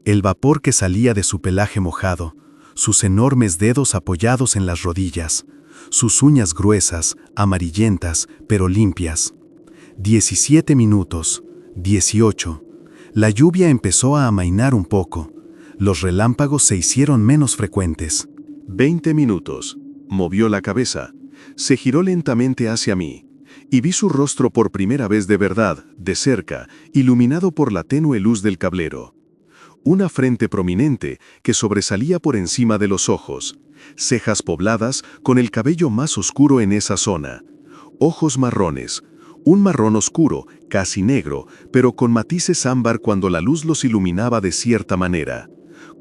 el vapor que salía de su pelaje mojado, sus enormes dedos apoyados en las rodillas, sus uñas gruesas, amarillentas, pero limpias. 17 minutos, 18. La lluvia empezó a amainar un poco. Los relámpagos se hicieron menos frecuentes. 20 minutos. Movió la cabeza. Se giró lentamente hacia mí. Y vi su rostro por primera vez de verdad, de cerca, iluminado por la tenue luz del cablero. Una frente prominente que sobresalía por encima de los ojos. Cejas pobladas con el cabello más oscuro en esa zona. Ojos marrones. Un marrón oscuro, casi negro, pero con matices ámbar cuando la luz los iluminaba de cierta manera.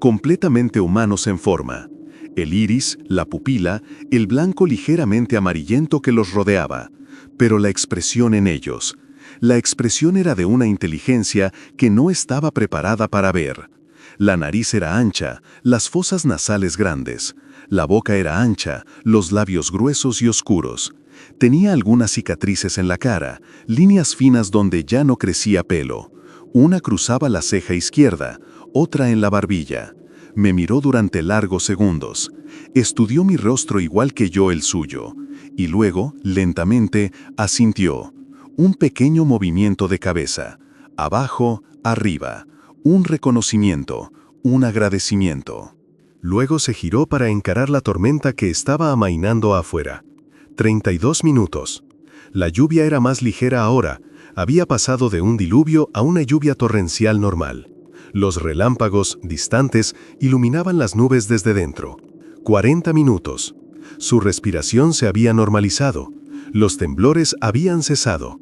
Completamente humanos en forma. El iris, la pupila, el blanco ligeramente amarillento que los rodeaba, pero la expresión en ellos. La expresión era de una inteligencia que no estaba preparada para ver. La nariz era ancha, las fosas nasales grandes. La boca era ancha, los labios gruesos y oscuros. Tenía algunas cicatrices en la cara, líneas finas donde ya no crecía pelo. Una cruzaba la ceja izquierda, otra en la barbilla. Me miró durante largos segundos. Estudió mi rostro igual que yo el suyo. Y luego, lentamente, asintió. Un pequeño movimiento de cabeza. Abajo, arriba. Un reconocimiento, un agradecimiento. Luego se giró para encarar la tormenta que estaba amainando afuera. 32 minutos. La lluvia era más ligera ahora. Había pasado de un diluvio a una lluvia torrencial normal. Los relámpagos, distantes, iluminaban las nubes desde dentro. 40 minutos. Su respiración se había normalizado. Los temblores habían cesado.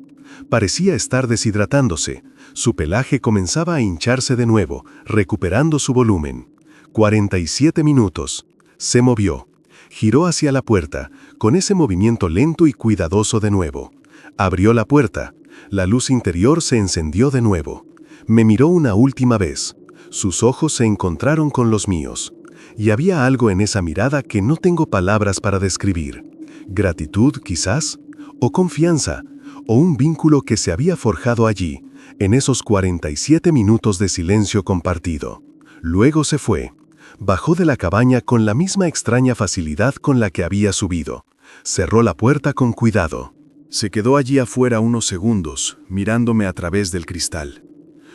Parecía estar deshidratándose. Su pelaje comenzaba a hincharse de nuevo, recuperando su volumen. 47 minutos. Se movió. Giró hacia la puerta, con ese movimiento lento y cuidadoso de nuevo. Abrió la puerta. La luz interior se encendió de nuevo. Me miró una última vez. Sus ojos se encontraron con los míos. Y había algo en esa mirada que no tengo palabras para describir. Gratitud, quizás, o confianza, o un vínculo que se había forjado allí, en esos 47 minutos de silencio compartido. Luego se fue. Bajó de la cabaña con la misma extraña facilidad con la que había subido. Cerró la puerta con cuidado. Se quedó allí afuera unos segundos, mirándome a través del cristal.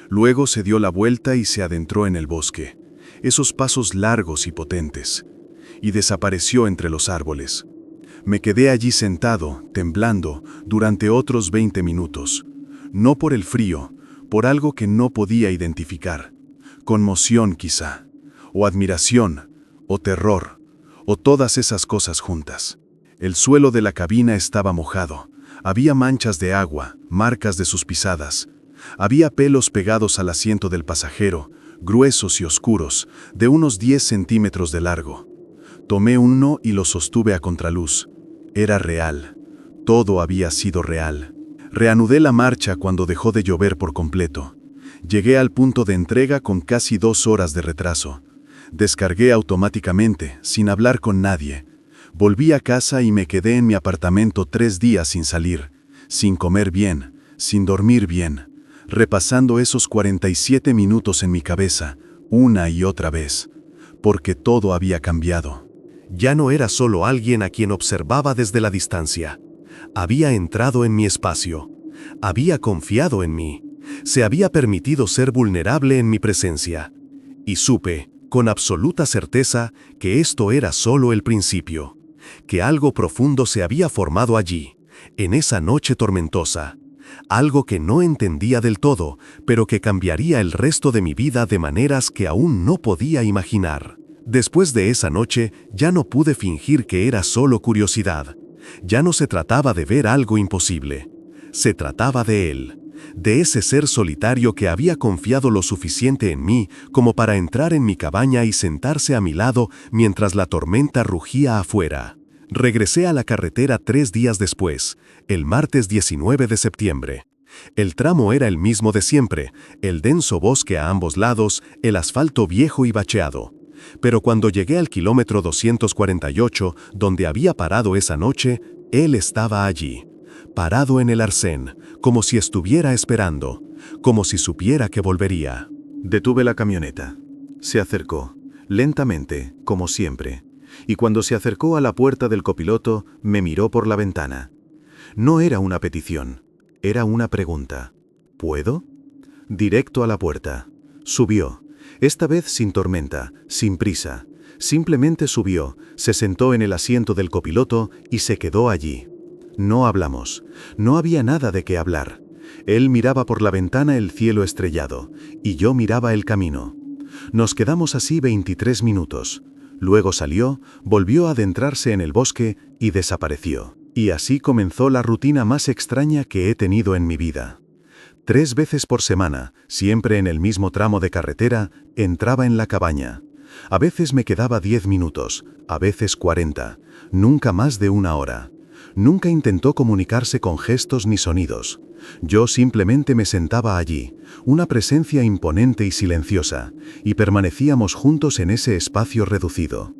Luego se dio la vuelta y se adentró en el bosque, esos pasos largos y potentes, y desapareció entre los árboles. Me quedé allí sentado, temblando, durante otros 20 minutos. No por el frío, por algo que no podía identificar. Conmoción quizá, o admiración, o terror, o todas esas cosas juntas. El suelo de la cabina estaba mojado. Había manchas de agua, marcas de sus pisadas. Había pelos pegados al asiento del pasajero, gruesos y oscuros, de unos 10 centímetros de largo. Tomé uno y lo sostuve a contraluz. Era real. Todo había sido real. Reanudé la marcha cuando dejó de llover por completo. Llegué al punto de entrega con casi 2 horas de retraso. Descargué automáticamente, sin hablar con nadie. Volví a casa y me quedé en mi apartamento 3 días sin salir, sin comer bien, sin dormir bien, repasando esos 47 minutos en mi cabeza, una y otra vez, porque todo había cambiado. Ya no era solo alguien a quien observaba desde la distancia. Había entrado en mi espacio. Había confiado en mí. Se había permitido ser vulnerable en mi presencia. Y supe, con absoluta certeza, que esto era solo el principio. Que algo profundo se había formado allí, en esa noche tormentosa. Algo que no entendía del todo, pero que cambiaría el resto de mi vida de maneras que aún no podía imaginar. Después de esa noche, ya no pude fingir que era solo curiosidad. Ya no se trataba de ver algo imposible. Se trataba de él, de ese ser solitario que había confiado lo suficiente en mí como para entrar en mi cabaña y sentarse a mi lado mientras la tormenta rugía afuera. Regresé a la carretera 3 días después, el martes 19 de septiembre. El tramo era el mismo de siempre, el denso bosque a ambos lados, el asfalto viejo y bacheado. Pero cuando llegué al kilómetro 248, donde había parado esa noche, él estaba allí, parado en el arcén, como si estuviera esperando, como si supiera que volvería. Detuve la camioneta. Se acercó, lentamente, como siempre, y cuando se acercó a la puerta del copiloto, me miró por la ventana. No era una petición, era una pregunta. ¿Puedo? Directo a la puerta. Subió, esta vez sin tormenta, sin prisa. Simplemente subió, se sentó en el asiento del copiloto y se quedó allí. No hablamos, no había nada de qué hablar. Él miraba por la ventana el cielo estrellado, y yo miraba el camino. Nos quedamos así 23 minutos. Luego salió, volvió a adentrarse en el bosque y desapareció. Y así comenzó la rutina más extraña que he tenido en mi vida. 3 veces por semana, siempre en el mismo tramo de carretera, entraba en la cabaña. A veces me quedaba 10 minutos, a veces 40, nunca más de 1 hora. Nunca intentó comunicarse con gestos ni sonidos. Yo simplemente me sentaba allí, una presencia imponente y silenciosa, y permanecíamos juntos en ese espacio reducido.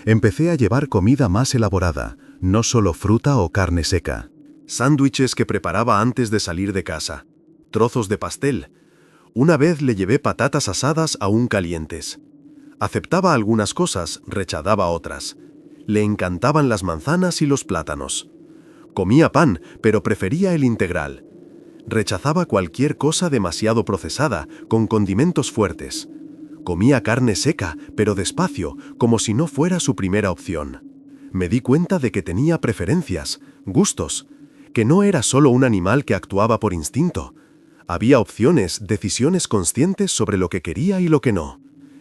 Empecé a llevar comida más elaborada, no solo fruta o carne seca. Sándwiches que preparaba antes de salir de casa. Trozos de pastel. Una vez le llevé patatas asadas aún calientes. Aceptaba algunas cosas, rechazaba otras. Le encantaban las manzanas y los plátanos. Comía pan, pero prefería el integral. Rechazaba cualquier cosa demasiado procesada, con condimentos fuertes. Comía carne seca, pero despacio, como si no fuera su primera opción. Me di cuenta de que tenía preferencias, gustos, que no era solo un animal que actuaba por instinto. Había opciones, decisiones conscientes sobre lo que quería y lo que no.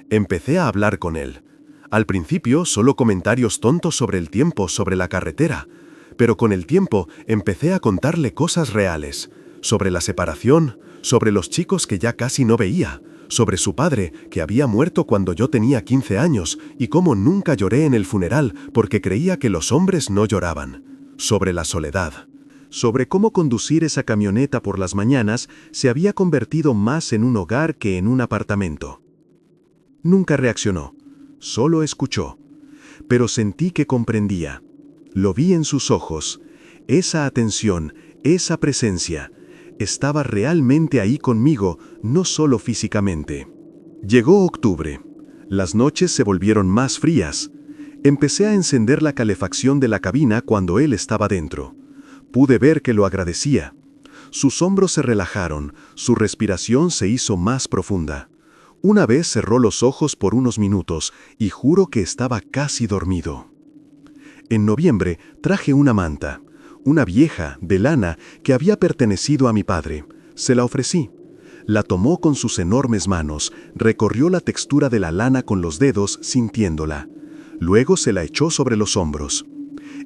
Empecé a hablar con él. Al principio, solo comentarios tontos sobre el tiempo, sobre la carretera. Pero con el tiempo, empecé a contarle cosas reales. Sobre la separación, sobre los chicos que ya casi no veía, sobre su padre, que había muerto cuando yo tenía 15 años, y cómo nunca lloré en el funeral porque creía que los hombres no lloraban. Sobre la soledad. Sobre cómo conducir esa camioneta por las mañanas se había convertido más en un hogar que en un apartamento. Nunca reaccionó, solo escuchó. Pero sentí que comprendía. Lo vi en sus ojos. Esa atención, esa presencia, estaba realmente ahí conmigo, no solo físicamente. Llegó octubre. Las noches se volvieron más frías. Empecé a encender la calefacción de la cabina cuando él estaba dentro. Pude ver que lo agradecía. Sus hombros se relajaron, su respiración se hizo más profunda. Una vez cerró los ojos por unos minutos y juro que estaba casi dormido. En noviembre traje una manta, una vieja, de lana, que había pertenecido a mi padre. Se la ofrecí. La tomó con sus enormes manos, recorrió la textura de la lana con los dedos, sintiéndola. Luego se la echó sobre los hombros.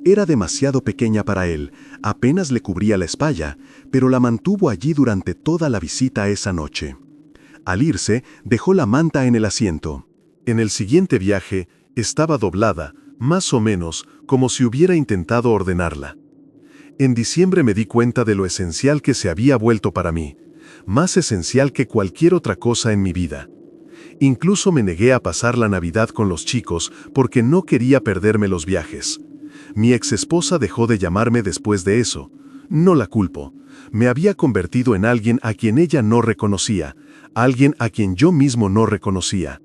Era demasiado pequeña para él, apenas le cubría la espalda, pero la mantuvo allí durante toda la visita esa noche. Al irse, dejó la manta en el asiento. En el siguiente viaje, estaba doblada, más o menos, como si hubiera intentado ordenarla. En diciembre me di cuenta de lo esencial que se había vuelto para mí, más esencial que cualquier otra cosa en mi vida. Incluso me negué a pasar la Navidad con los chicos porque no quería perderme los viajes. Mi exesposa dejó de llamarme después de eso. No la culpo. Me había convertido en alguien a quien ella no reconocía, alguien a quien yo mismo no reconocía.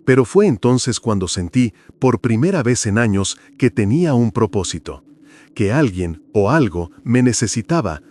Pero fue entonces cuando sentí, por primera vez en años, que tenía un propósito. Que alguien o algo me necesitaba,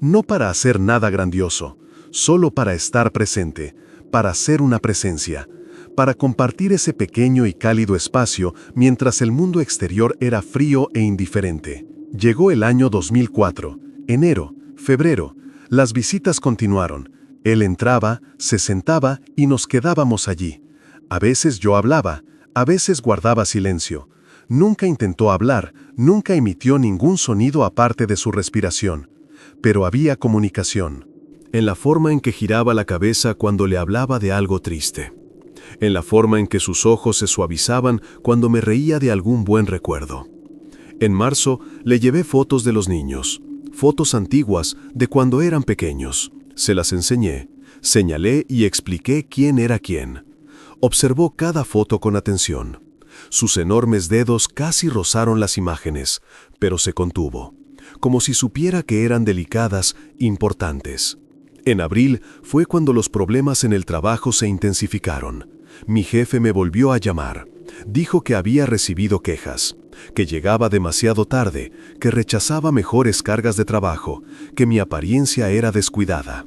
no para hacer nada grandioso, solo para estar presente, para ser una presencia, para compartir ese pequeño y cálido espacio mientras el mundo exterior era frío e indiferente. Llegó el año 2004, enero, febrero, las visitas continuaron. Él entraba, se sentaba y nos quedábamos allí. A veces yo hablaba, a veces guardaba silencio. Nunca intentó hablar, nunca emitió ningún sonido aparte de su respiración. Pero había comunicación. En la forma en que giraba la cabeza cuando le hablaba de algo triste. En la forma en que sus ojos se suavizaban cuando me reía de algún buen recuerdo. En marzo le llevé fotos de los niños, fotos antiguas de cuando eran pequeños. Se las enseñé, señalé y expliqué quién era quién. Observó cada foto con atención. Sus enormes dedos casi rozaron las imágenes, pero se contuvo, como si supiera que eran delicadas, importantes. En abril fue cuando los problemas en el trabajo se intensificaron. Mi jefe me volvió a llamar. Dijo que había recibido quejas, que llegaba demasiado tarde, que rechazaba mejores cargas de trabajo, que mi apariencia era descuidada.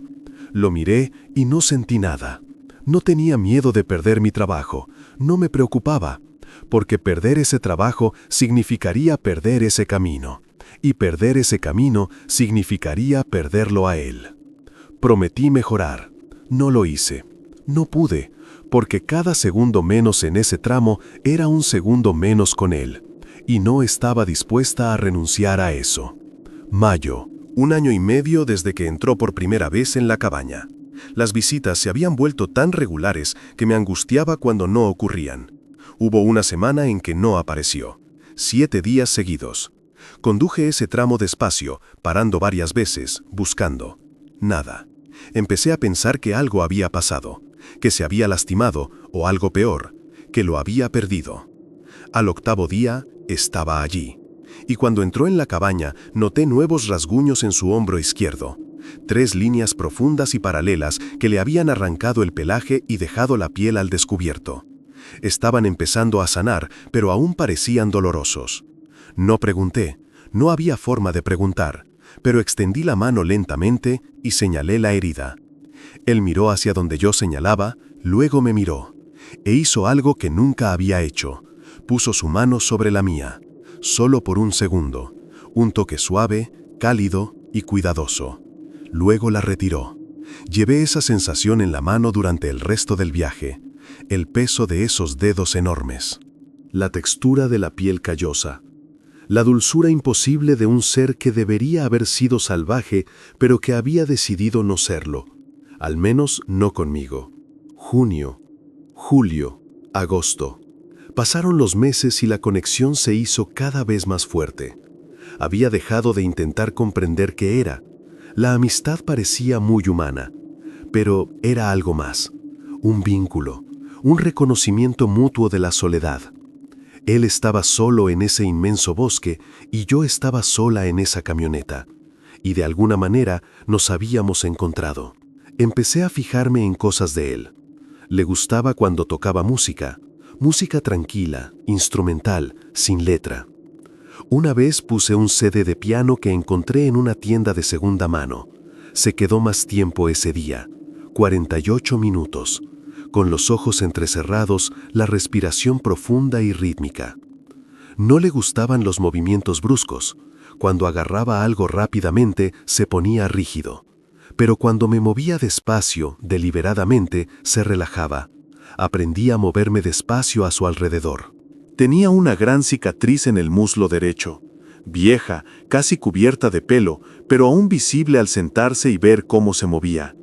Lo miré y no sentí nada. No tenía miedo de perder mi trabajo, no me preocupaba, porque perder ese trabajo significaría perder ese camino, y perder ese camino significaría perderlo a él. Prometí mejorar. No lo hice. No pude, porque cada segundo menos en ese tramo era un segundo menos con él, y no estaba dispuesta a renunciar a eso. Mayo, 1 año y medio desde que entró por primera vez en la cabaña. Las visitas se habían vuelto tan regulares que me angustiaba cuando no ocurrían. Hubo una semana en que no apareció. 7 días seguidos. Conduje ese tramo despacio, parando varias veces, buscando. Nada. Empecé a pensar que algo había pasado, que se había lastimado, o algo peor, que lo había perdido. Al 8º día, estaba allí. Y cuando entró en la cabaña, noté nuevos rasguños en su hombro izquierdo. 3 líneas profundas y paralelas que le habían arrancado el pelaje y dejado la piel al descubierto. Estaban empezando a sanar, pero aún parecían dolorosos. No pregunté, no había forma de preguntar, pero extendí la mano lentamente y señalé la herida. Él miró hacia donde yo señalaba, luego me miró, e hizo algo que nunca había hecho. Puso su mano sobre la mía, solo por un segundo, un toque suave, cálido y cuidadoso. Luego la retiró. Llevé esa sensación en la mano durante el resto del viaje, el peso de esos dedos enormes, la textura de la piel callosa, la dulzura imposible de un ser que debería haber sido salvaje, pero que había decidido no serlo, al menos no conmigo. Junio, julio, agosto. Pasaron los meses y la conexión se hizo cada vez más fuerte. Había dejado de intentar comprender qué era. La amistad parecía muy humana, pero era algo más, un vínculo, un reconocimiento mutuo de la soledad. Él estaba solo en ese inmenso bosque y yo estaba sola en esa camioneta, y de alguna manera nos habíamos encontrado. Empecé a fijarme en cosas de él. Le gustaba cuando tocaba música tranquila, instrumental, sin letra. Una vez puse un CD de piano que encontré en una tienda de segunda mano. Se quedó más tiempo ese día, 48 minutos, con los ojos entrecerrados, la respiración profunda y rítmica. No le gustaban los movimientos bruscos. Cuando agarraba algo rápidamente, se ponía rígido. Pero cuando me movía despacio, deliberadamente, se relajaba. Aprendí a moverme despacio a su alrededor. Tenía una gran cicatriz en el muslo derecho, vieja, casi cubierta de pelo, pero aún visible al sentarse y ver cómo se movía.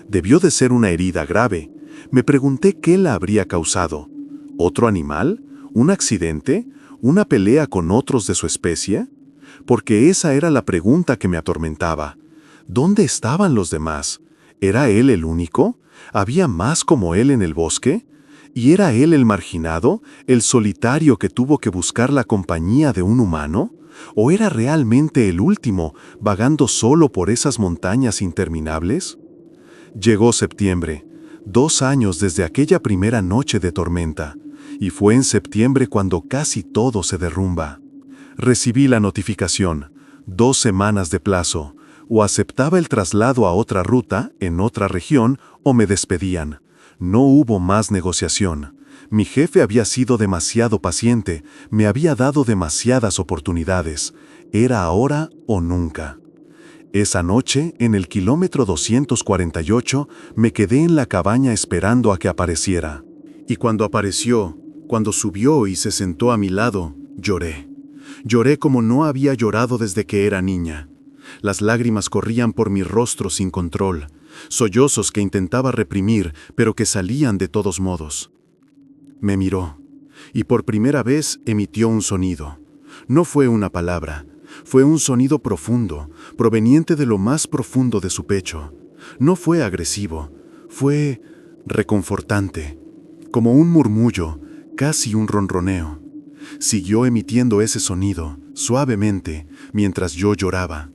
Debió de ser una herida grave. Me pregunté qué la habría causado. ¿Otro animal? ¿Un accidente? ¿Una pelea con otros de su especie? Porque esa era la pregunta que me atormentaba. ¿Dónde estaban los demás? ¿Era él el único? ¿Había más como él en el bosque? ¿Y era él el marginado, el solitario que tuvo que buscar la compañía de un humano? ¿O era realmente el último, vagando solo por esas montañas interminables? Llegó septiembre, 2 años desde aquella primera noche de tormenta, y fue en septiembre cuando casi todo se derrumba. Recibí la notificación, 2 semanas de plazo, o aceptaba el traslado a otra ruta, en otra región, o me despedían. No hubo más negociación. Mi jefe había sido demasiado paciente, me había dado demasiadas oportunidades. Era ahora o nunca. Esa noche, en el kilómetro 248, me quedé en la cabaña esperando a que apareciera. Y cuando apareció, cuando subió y se sentó a mi lado, lloré. Lloré como no había llorado desde que era niña. Las lágrimas corrían por mi rostro sin control, sollozos que intentaba reprimir, pero que salían de todos modos. Me miró, y por primera vez emitió un sonido. No fue una palabra, fue un sonido profundo, proveniente de lo más profundo de su pecho. No fue agresivo, fue reconfortante, como un murmullo, casi un ronroneo. Siguió emitiendo ese sonido, suavemente, mientras yo lloraba.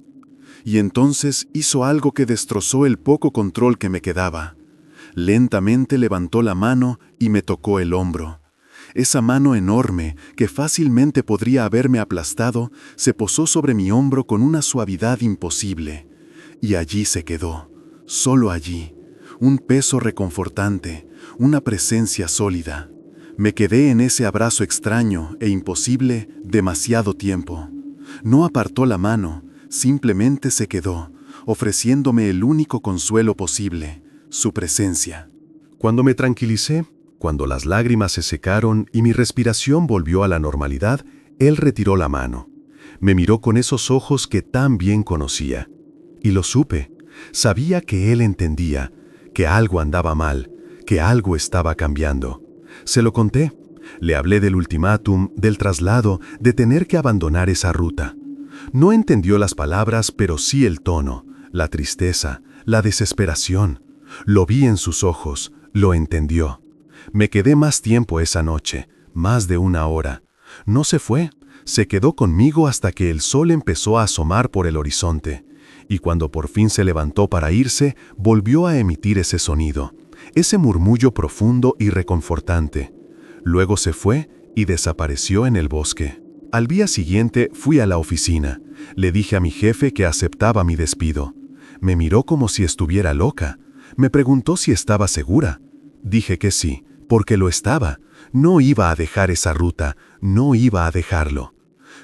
Y entonces hizo algo que destrozó el poco control que me quedaba. Lentamente levantó la mano y me tocó el hombro. Esa mano enorme, que fácilmente podría haberme aplastado, se posó sobre mi hombro con una suavidad imposible. Y allí se quedó, solo allí, un peso reconfortante, una presencia sólida. Me quedé en ese abrazo extraño e imposible demasiado tiempo. No apartó la mano, simplemente se quedó, ofreciéndome el único consuelo posible, su presencia. Cuando me tranquilicé, cuando las lágrimas se secaron y mi respiración volvió a la normalidad, él retiró la mano. Me miró con esos ojos que tan bien conocía. Y lo supe. Sabía que él entendía, que algo andaba mal, que algo estaba cambiando. Se lo conté. Le hablé del ultimátum, del traslado, de tener que abandonar esa ruta. No entendió las palabras, pero sí el tono, la tristeza, la desesperación. Lo vi en sus ojos, lo entendió. Me quedé más tiempo esa noche, más de 1 hora. No se fue, se quedó conmigo hasta que el sol empezó a asomar por el horizonte. Y cuando por fin se levantó para irse, volvió a emitir ese sonido, ese murmullo profundo y reconfortante. Luego se fue y desapareció en el bosque. Al día siguiente fui a la oficina. Le dije a mi jefe que aceptaba mi despido. Me miró como si estuviera loca. Me preguntó si estaba segura. Dije que sí, porque lo estaba. No iba a dejar esa ruta, no iba a dejarlo.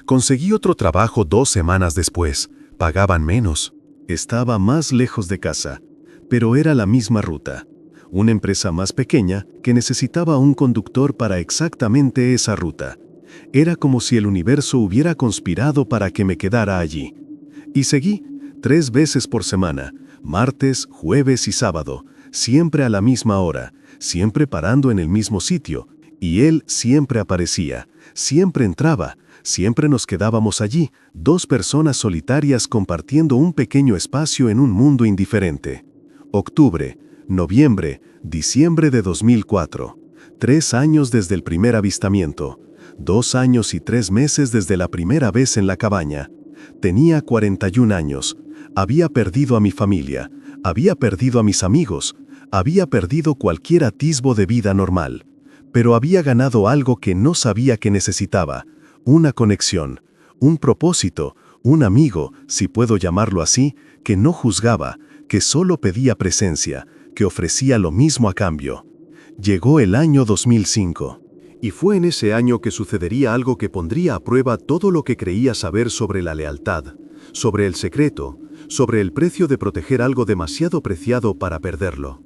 Conseguí otro trabajo 2 semanas después. Pagaban menos. Estaba más lejos de casa, pero era la misma ruta. Una empresa más pequeña que necesitaba un conductor para exactamente esa ruta. Era como si el universo hubiera conspirado para que me quedara allí. Y seguí 3 veces por semana, martes, jueves y sábado, siempre a la misma hora, siempre parando en el mismo sitio, y él siempre aparecía, siempre entraba, siempre nos quedábamos allí, 2 personas solitarias compartiendo un pequeño espacio en un mundo indiferente. Octubre, noviembre, diciembre de 2004. 3 años desde el primer avistamiento. 2 años y 3 meses desde la primera vez en la cabaña. Tenía 41 años. Había perdido a mi familia. Había perdido a mis amigos. Había perdido cualquier atisbo de vida normal. Pero había ganado algo que no sabía que necesitaba. Una conexión, un propósito, un amigo, si puedo llamarlo así, que no juzgaba, que solo pedía presencia, que ofrecía lo mismo a cambio. Llegó el año 2005. Y fue en ese año que sucedería algo que pondría a prueba todo lo que creía saber sobre la lealtad, sobre el secreto, sobre el precio de proteger algo demasiado preciado para perderlo.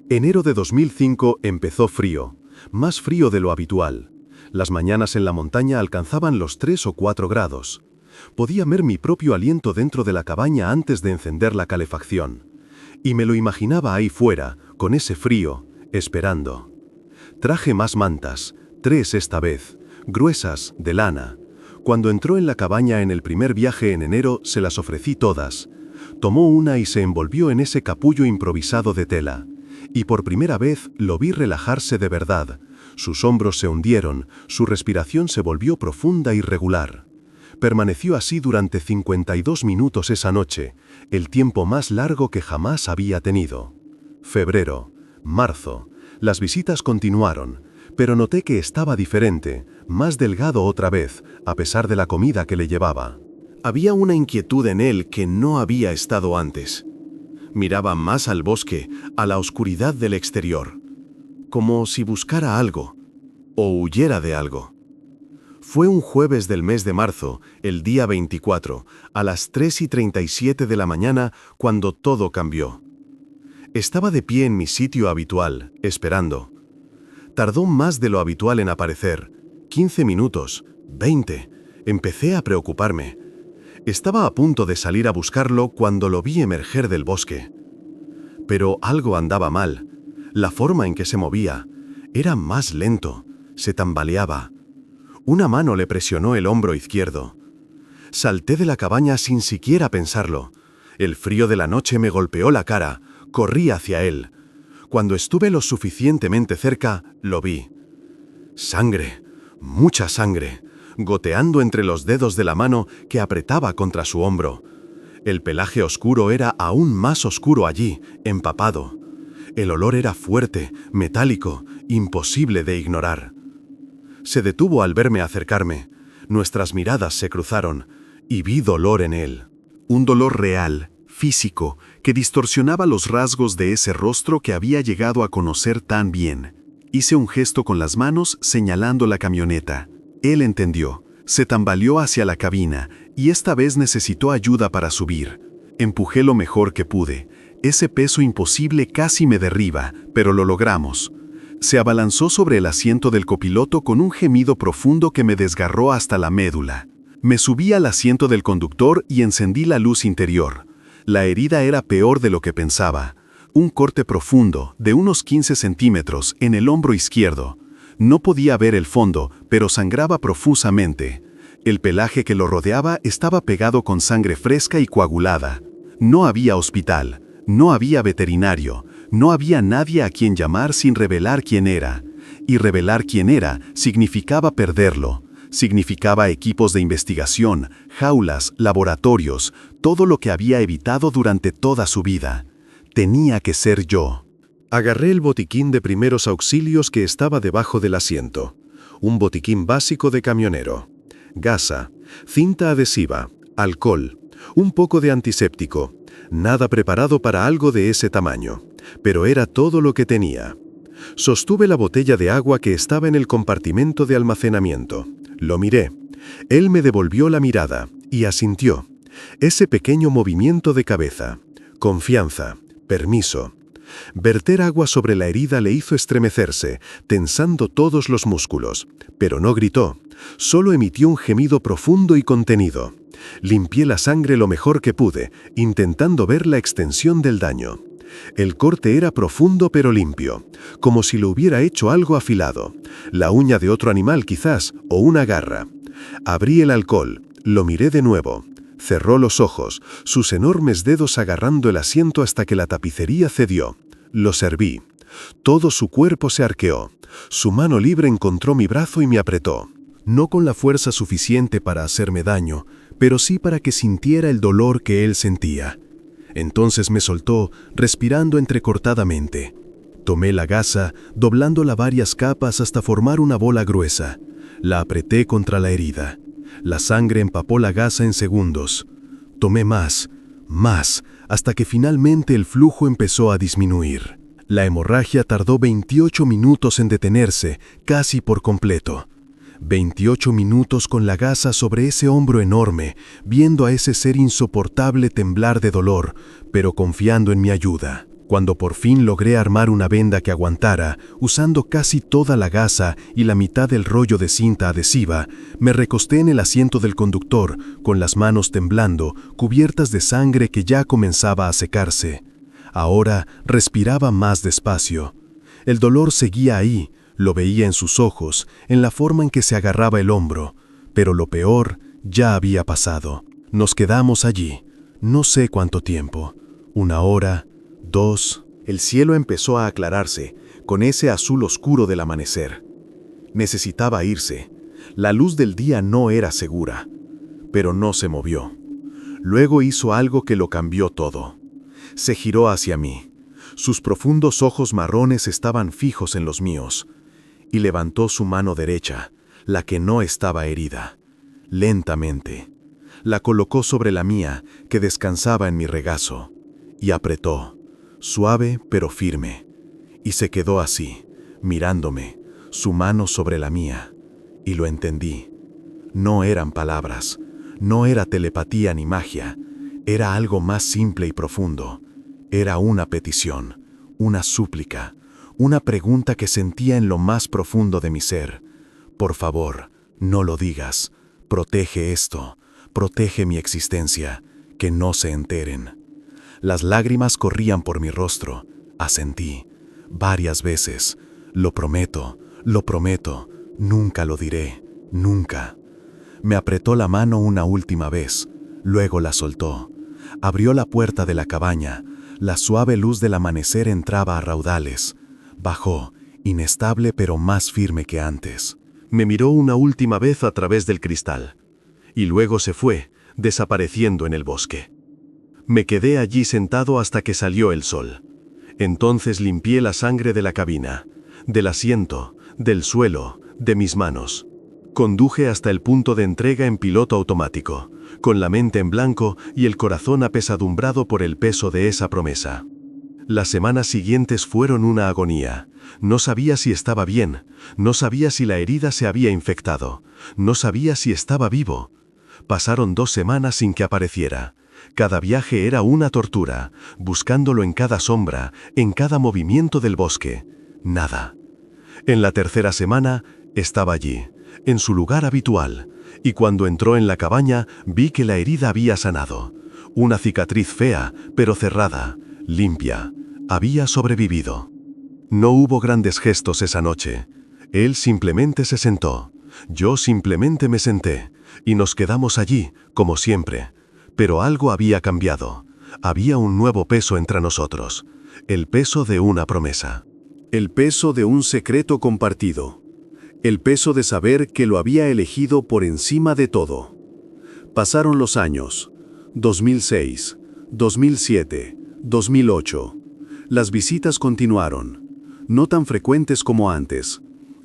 Enero de 2005 empezó frío, más frío de lo habitual. Las mañanas en la montaña alcanzaban los 3 o 4 grados. Podía ver mi propio aliento dentro de la cabaña antes de encender la calefacción. Y me lo imaginaba ahí fuera, con ese frío, esperando. Traje más mantas, 3 esta vez, gruesas, de lana. Cuando entró en la cabaña en el primer viaje en enero, se las ofrecí todas. Tomó una y se envolvió en ese capullo improvisado de tela. Y por primera vez lo vi relajarse de verdad. Sus hombros se hundieron, su respiración se volvió profunda y regular. Permaneció así durante 52 minutos esa noche, el tiempo más largo que jamás había tenido. Febrero, marzo. Las visitas continuaron, pero noté que estaba diferente, más delgado otra vez, a pesar de la comida que le llevaba. Había una inquietud en él que no había estado antes. Miraba más al bosque, a la oscuridad del exterior, como si buscara algo, o huyera de algo. Fue un jueves del mes de marzo, el día 24, a las 3:37 de la mañana, cuando todo cambió. Estaba de pie en mi sitio habitual, esperando. Tardó más de lo habitual en aparecer. 15 minutos, 20. Empecé a preocuparme. Estaba a punto de salir a buscarlo cuando lo vi emerger del bosque. Pero algo andaba mal. La forma en que se movía era más lento, se tambaleaba. Una mano le presionó el hombro izquierdo. Salté de la cabaña sin siquiera pensarlo. El frío de la noche me golpeó la cara. Corrí hacia él. Cuando estuve lo suficientemente cerca, lo vi. Sangre, mucha sangre, goteando entre los dedos de la mano que apretaba contra su hombro. El pelaje oscuro era aún más oscuro allí, empapado. El olor era fuerte, metálico, imposible de ignorar. Se detuvo al verme acercarme. Nuestras miradas se cruzaron, y vi dolor en él. Un dolor real, físico, que distorsionaba los rasgos de ese rostro que había llegado a conocer tan bien. Hice un gesto con las manos señalando la camioneta. Él entendió, se tambaleó hacia la cabina y esta vez necesitó ayuda para subir. Empujé lo mejor que pude. Ese peso imposible casi me derriba, pero lo logramos. Se abalanzó sobre el asiento del copiloto con un gemido profundo que me desgarró hasta la médula. Me subí al asiento del conductor y encendí la luz interior. La herida era peor de lo que pensaba. Un corte profundo, de unos 15 centímetros, en el hombro izquierdo. No podía ver el fondo, pero sangraba profusamente. El pelaje que lo rodeaba estaba pegado con sangre fresca y coagulada. No había hospital, no había veterinario, no había nadie a quien llamar sin revelar quién era. Y revelar quién era significaba perderlo. Significaba equipos de investigación, jaulas, laboratorios, todo lo que había evitado durante toda su vida. Tenía que ser yo. Agarré el botiquín de primeros auxilios que estaba debajo del asiento. Un botiquín básico de camionero. Gasa, cinta adhesiva, alcohol, un poco de antiséptico. Nada preparado para algo de ese tamaño. Pero era todo lo que tenía. Sostuve la botella de agua que estaba en el compartimento de almacenamiento. Lo miré. Él me devolvió la mirada y asintió. Ese pequeño movimiento de cabeza. Confianza. Permiso. Verter agua sobre la herida le hizo estremecerse, tensando todos los músculos. Pero no gritó. Solo emitió un gemido profundo y contenido. Limpié la sangre lo mejor que pude, intentando ver la extensión del daño. El corte era profundo pero limpio, como si lo hubiera hecho algo afilado. La uña de otro animal quizás, o una garra. Abrí el alcohol, lo miré de nuevo. Cerró los ojos, sus enormes dedos agarrando el asiento hasta que la tapicería cedió. Lo serví. Todo su cuerpo se arqueó. Su mano libre encontró mi brazo y me apretó. No con la fuerza suficiente para hacerme daño, pero sí para que sintiera el dolor que él sentía. Entonces me soltó, respirando entrecortadamente. Tomé la gasa, doblándola varias capas hasta formar una bola gruesa. La apreté contra la herida. La sangre empapó la gasa en segundos. Tomé más, hasta que finalmente el flujo empezó a disminuir. La hemorragia tardó 28 minutos en detenerse, casi por completo. 28 minutos con la gasa sobre ese hombro enorme, viendo a ese ser insoportable temblar de dolor, pero confiando en mi ayuda. Cuando por fin logré armar una venda que aguantara, usando casi toda la gasa y la mitad del rollo de cinta adhesiva, me recosté en el asiento del conductor, con las manos temblando, cubiertas de sangre que ya comenzaba a secarse. Ahora respiraba más despacio. El dolor seguía ahí. Lo veía en sus ojos, en la forma en que se agarraba el hombro, pero lo peor ya había pasado. Nos quedamos allí, no sé cuánto tiempo, 1 hora, 2. El cielo empezó a aclararse, con ese azul oscuro del amanecer. Necesitaba irse. La luz del día no era segura, pero no se movió. Luego hizo algo que lo cambió todo. Se giró hacia mí. Sus profundos ojos marrones estaban fijos en los míos. Y levantó su mano derecha, la que no estaba herida. Lentamente. La colocó sobre la mía, que descansaba en mi regazo. Y apretó. Suave pero firme. Y se quedó así, mirándome, su mano sobre la mía. Y lo entendí. No eran palabras. No era telepatía ni magia. Era algo más simple y profundo. Era una petición, una súplica. Una pregunta que sentía en lo más profundo de mi ser. Por favor, no lo digas. Protege esto. Protege mi existencia. Que no se enteren. Las lágrimas corrían por mi rostro. Asentí. Varias veces. Lo prometo. Nunca lo diré. Nunca. Me apretó la mano una última vez. Luego la soltó. Abrió la puerta de la cabaña. La suave luz del amanecer entraba a raudales. Bajó, inestable pero más firme que antes. Me miró una última vez a través del cristal. Y luego se fue, desapareciendo en el bosque. Me quedé allí sentado hasta que salió el sol. Entonces limpié la sangre de la cabina, del asiento, del suelo, de mis manos. Conduje hasta el punto de entrega en piloto automático, con la mente en blanco y el corazón apesadumbrado por el peso de esa promesa. Las semanas siguientes fueron una agonía. No sabía si estaba bien, no sabía si la herida se había infectado, no sabía si estaba vivo. Pasaron 2 semanas sin que apareciera. Cada viaje era una tortura, buscándolo en cada sombra, en cada movimiento del bosque. Nada. En la 3ª semana, estaba allí, en su lugar habitual, y cuando entró en la cabaña, vi que la herida había sanado. Una cicatriz fea, pero cerrada, limpia. Había sobrevivido. No hubo grandes gestos esa noche. Él simplemente se sentó. Yo simplemente me senté. Y nos quedamos allí, como siempre. Pero algo había cambiado. Había un nuevo peso entre nosotros. El peso de una promesa. El peso de un secreto compartido. El peso de saber que lo había elegido por encima de todo. Pasaron los años. 2006, 2007, 2008. Las visitas continuaron. No tan frecuentes como antes.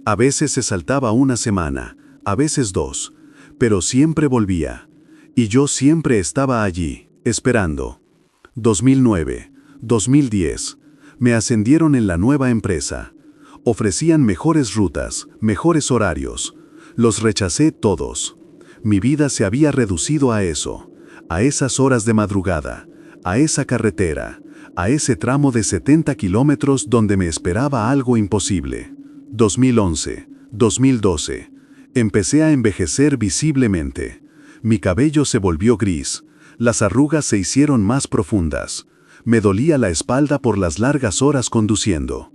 A veces se saltaba una semana, a veces 2, pero siempre volvía. Y yo siempre estaba allí, esperando. 2009, 2010. Me ascendieron en la nueva empresa. Ofrecían mejores rutas, mejores horarios. Los rechacé todos. Mi vida se había reducido a eso, a esas horas de madrugada, a esa carretera, a ese tramo de 70 kilómetros donde me esperaba algo imposible. 2011, 2012. Empecé a envejecer visiblemente. Mi cabello se volvió gris. Las arrugas se hicieron más profundas. Me dolía la espalda por las largas horas conduciendo.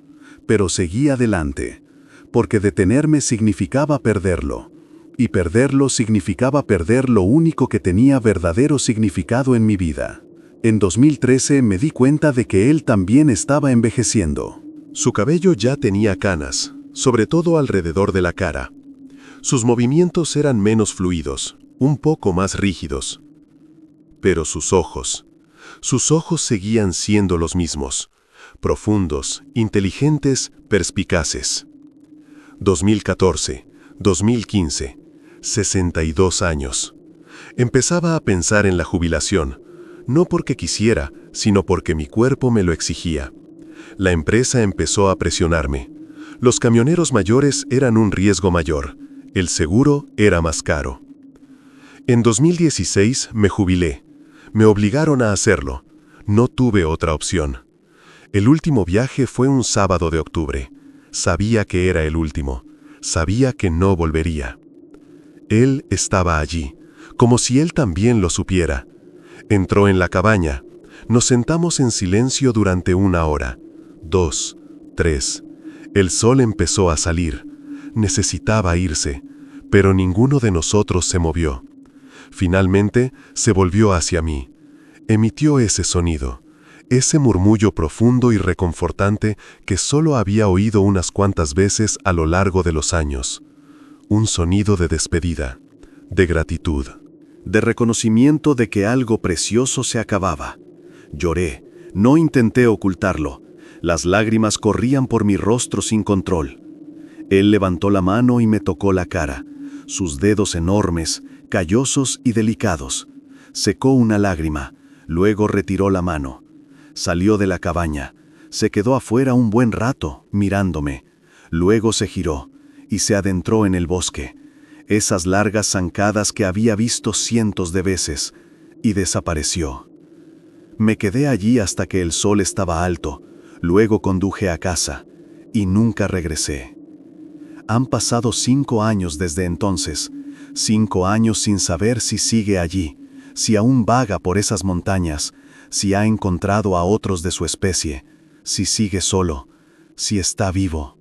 Pero seguí adelante, porque detenerme significaba perderlo. Y perderlo significaba perder lo único que tenía verdadero significado en mi vida. En 2013 me di cuenta de que él también estaba envejeciendo. Su cabello ya tenía canas, sobre todo alrededor de la cara. Sus movimientos eran menos fluidos, un poco más rígidos. Pero sus ojos seguían siendo los mismos, profundos, inteligentes, perspicaces. 2014, 2015, 62 años. Empezaba a pensar en la jubilación, no porque quisiera, sino porque mi cuerpo me lo exigía. La empresa empezó a presionarme. Los camioneros mayores eran un riesgo mayor. El seguro era más caro. En 2016 me jubilé. Me obligaron a hacerlo. No tuve otra opción. El último viaje fue un sábado de octubre. Sabía que era el último. Sabía que no volvería. Él estaba allí, como si él también lo supiera. Entró en la cabaña. Nos sentamos en silencio durante 1 hora, 2, 3. El sol empezó a salir. Necesitaba irse, pero ninguno de nosotros se movió. Finalmente, se volvió hacia mí. Emitió ese sonido, ese murmullo profundo y reconfortante que solo había oído unas cuantas veces a lo largo de los años. Un sonido de despedida, de gratitud, de reconocimiento de que algo precioso se acababa. Lloré, no intenté ocultarlo. Las lágrimas corrían por mi rostro sin control. Él levantó la mano y me tocó la cara, sus dedos enormes, callosos y delicados. Secó una lágrima, luego retiró la mano. Salió de la cabaña, se quedó afuera un buen rato, mirándome. Luego se giró y se adentró en el bosque, esas largas zancadas que había visto cientos de veces, y desapareció. Me quedé allí hasta que el sol estaba alto, luego conduje a casa, y nunca regresé. Han pasado 5 años desde entonces, 5 años sin saber si sigue allí, si aún vaga por esas montañas, si ha encontrado a otros de su especie, si sigue solo, si está vivo.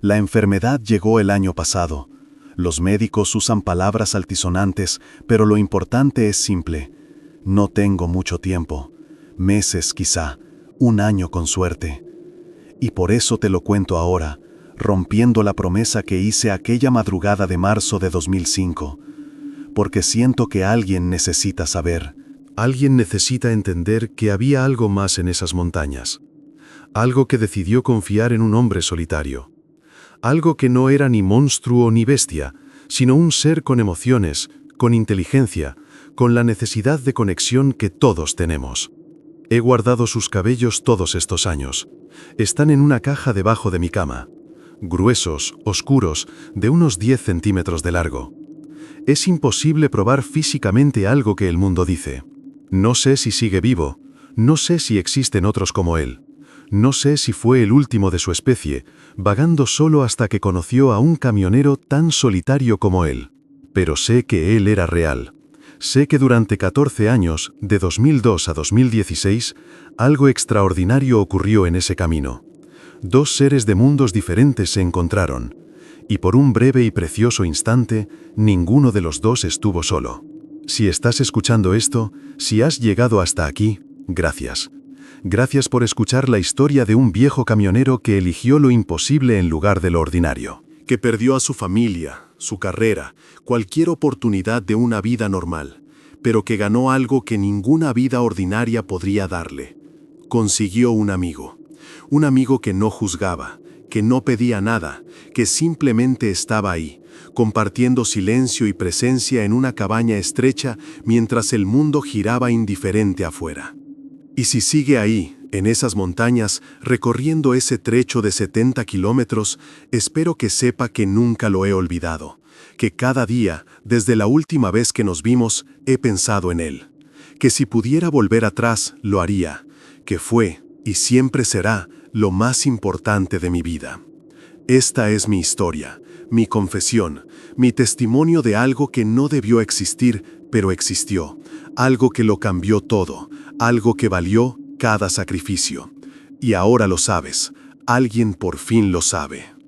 La enfermedad llegó el año pasado. Los médicos usan palabras altisonantes, pero lo importante es simple. No tengo mucho tiempo, meses quizá, 1 año con suerte. Y por eso te lo cuento ahora, rompiendo la promesa que hice aquella madrugada de marzo de 2005. Porque siento que alguien necesita saber. Alguien necesita entender que había algo más en esas montañas. Algo que decidió confiar en un hombre solitario. Algo que no era ni monstruo ni bestia, sino un ser con emociones, con inteligencia, con la necesidad de conexión que todos tenemos. He guardado sus cabellos todos estos años. Están en una caja debajo de mi cama. Gruesos, oscuros, de unos 10 centímetros de largo. Es imposible probar físicamente algo que el mundo dice. No sé si sigue vivo, no sé si existen otros como él. No sé si fue el último de su especie, vagando solo hasta que conoció a un camionero tan solitario como él. Pero sé que él era real. Sé que durante 14 años, de 2002 a 2016, algo extraordinario ocurrió en ese camino. 2 seres de mundos diferentes se encontraron. Y por un breve y precioso instante, ninguno de los dos estuvo solo. Si estás escuchando esto, si has llegado hasta aquí, gracias. Gracias por escuchar la historia de un viejo camionero que eligió lo imposible en lugar de lo ordinario. Que perdió a su familia, su carrera, cualquier oportunidad de una vida normal, pero que ganó algo que ninguna vida ordinaria podría darle. Consiguió un amigo que no juzgaba, que no pedía nada, que simplemente estaba ahí, compartiendo silencio y presencia en una cabaña estrecha mientras el mundo giraba indiferente afuera. Y si sigue ahí, en esas montañas, recorriendo ese trecho de 70 kilómetros, espero que sepa que nunca lo he olvidado, que cada día, desde la última vez que nos vimos, he pensado en él, que si pudiera volver atrás, lo haría, que fue, y siempre será, lo más importante de mi vida. Esta es mi historia, mi confesión, mi testimonio de algo que no debió existir, pero existió, algo que lo cambió todo, algo que valió cada sacrificio. Y ahora lo sabes, alguien por fin lo sabe.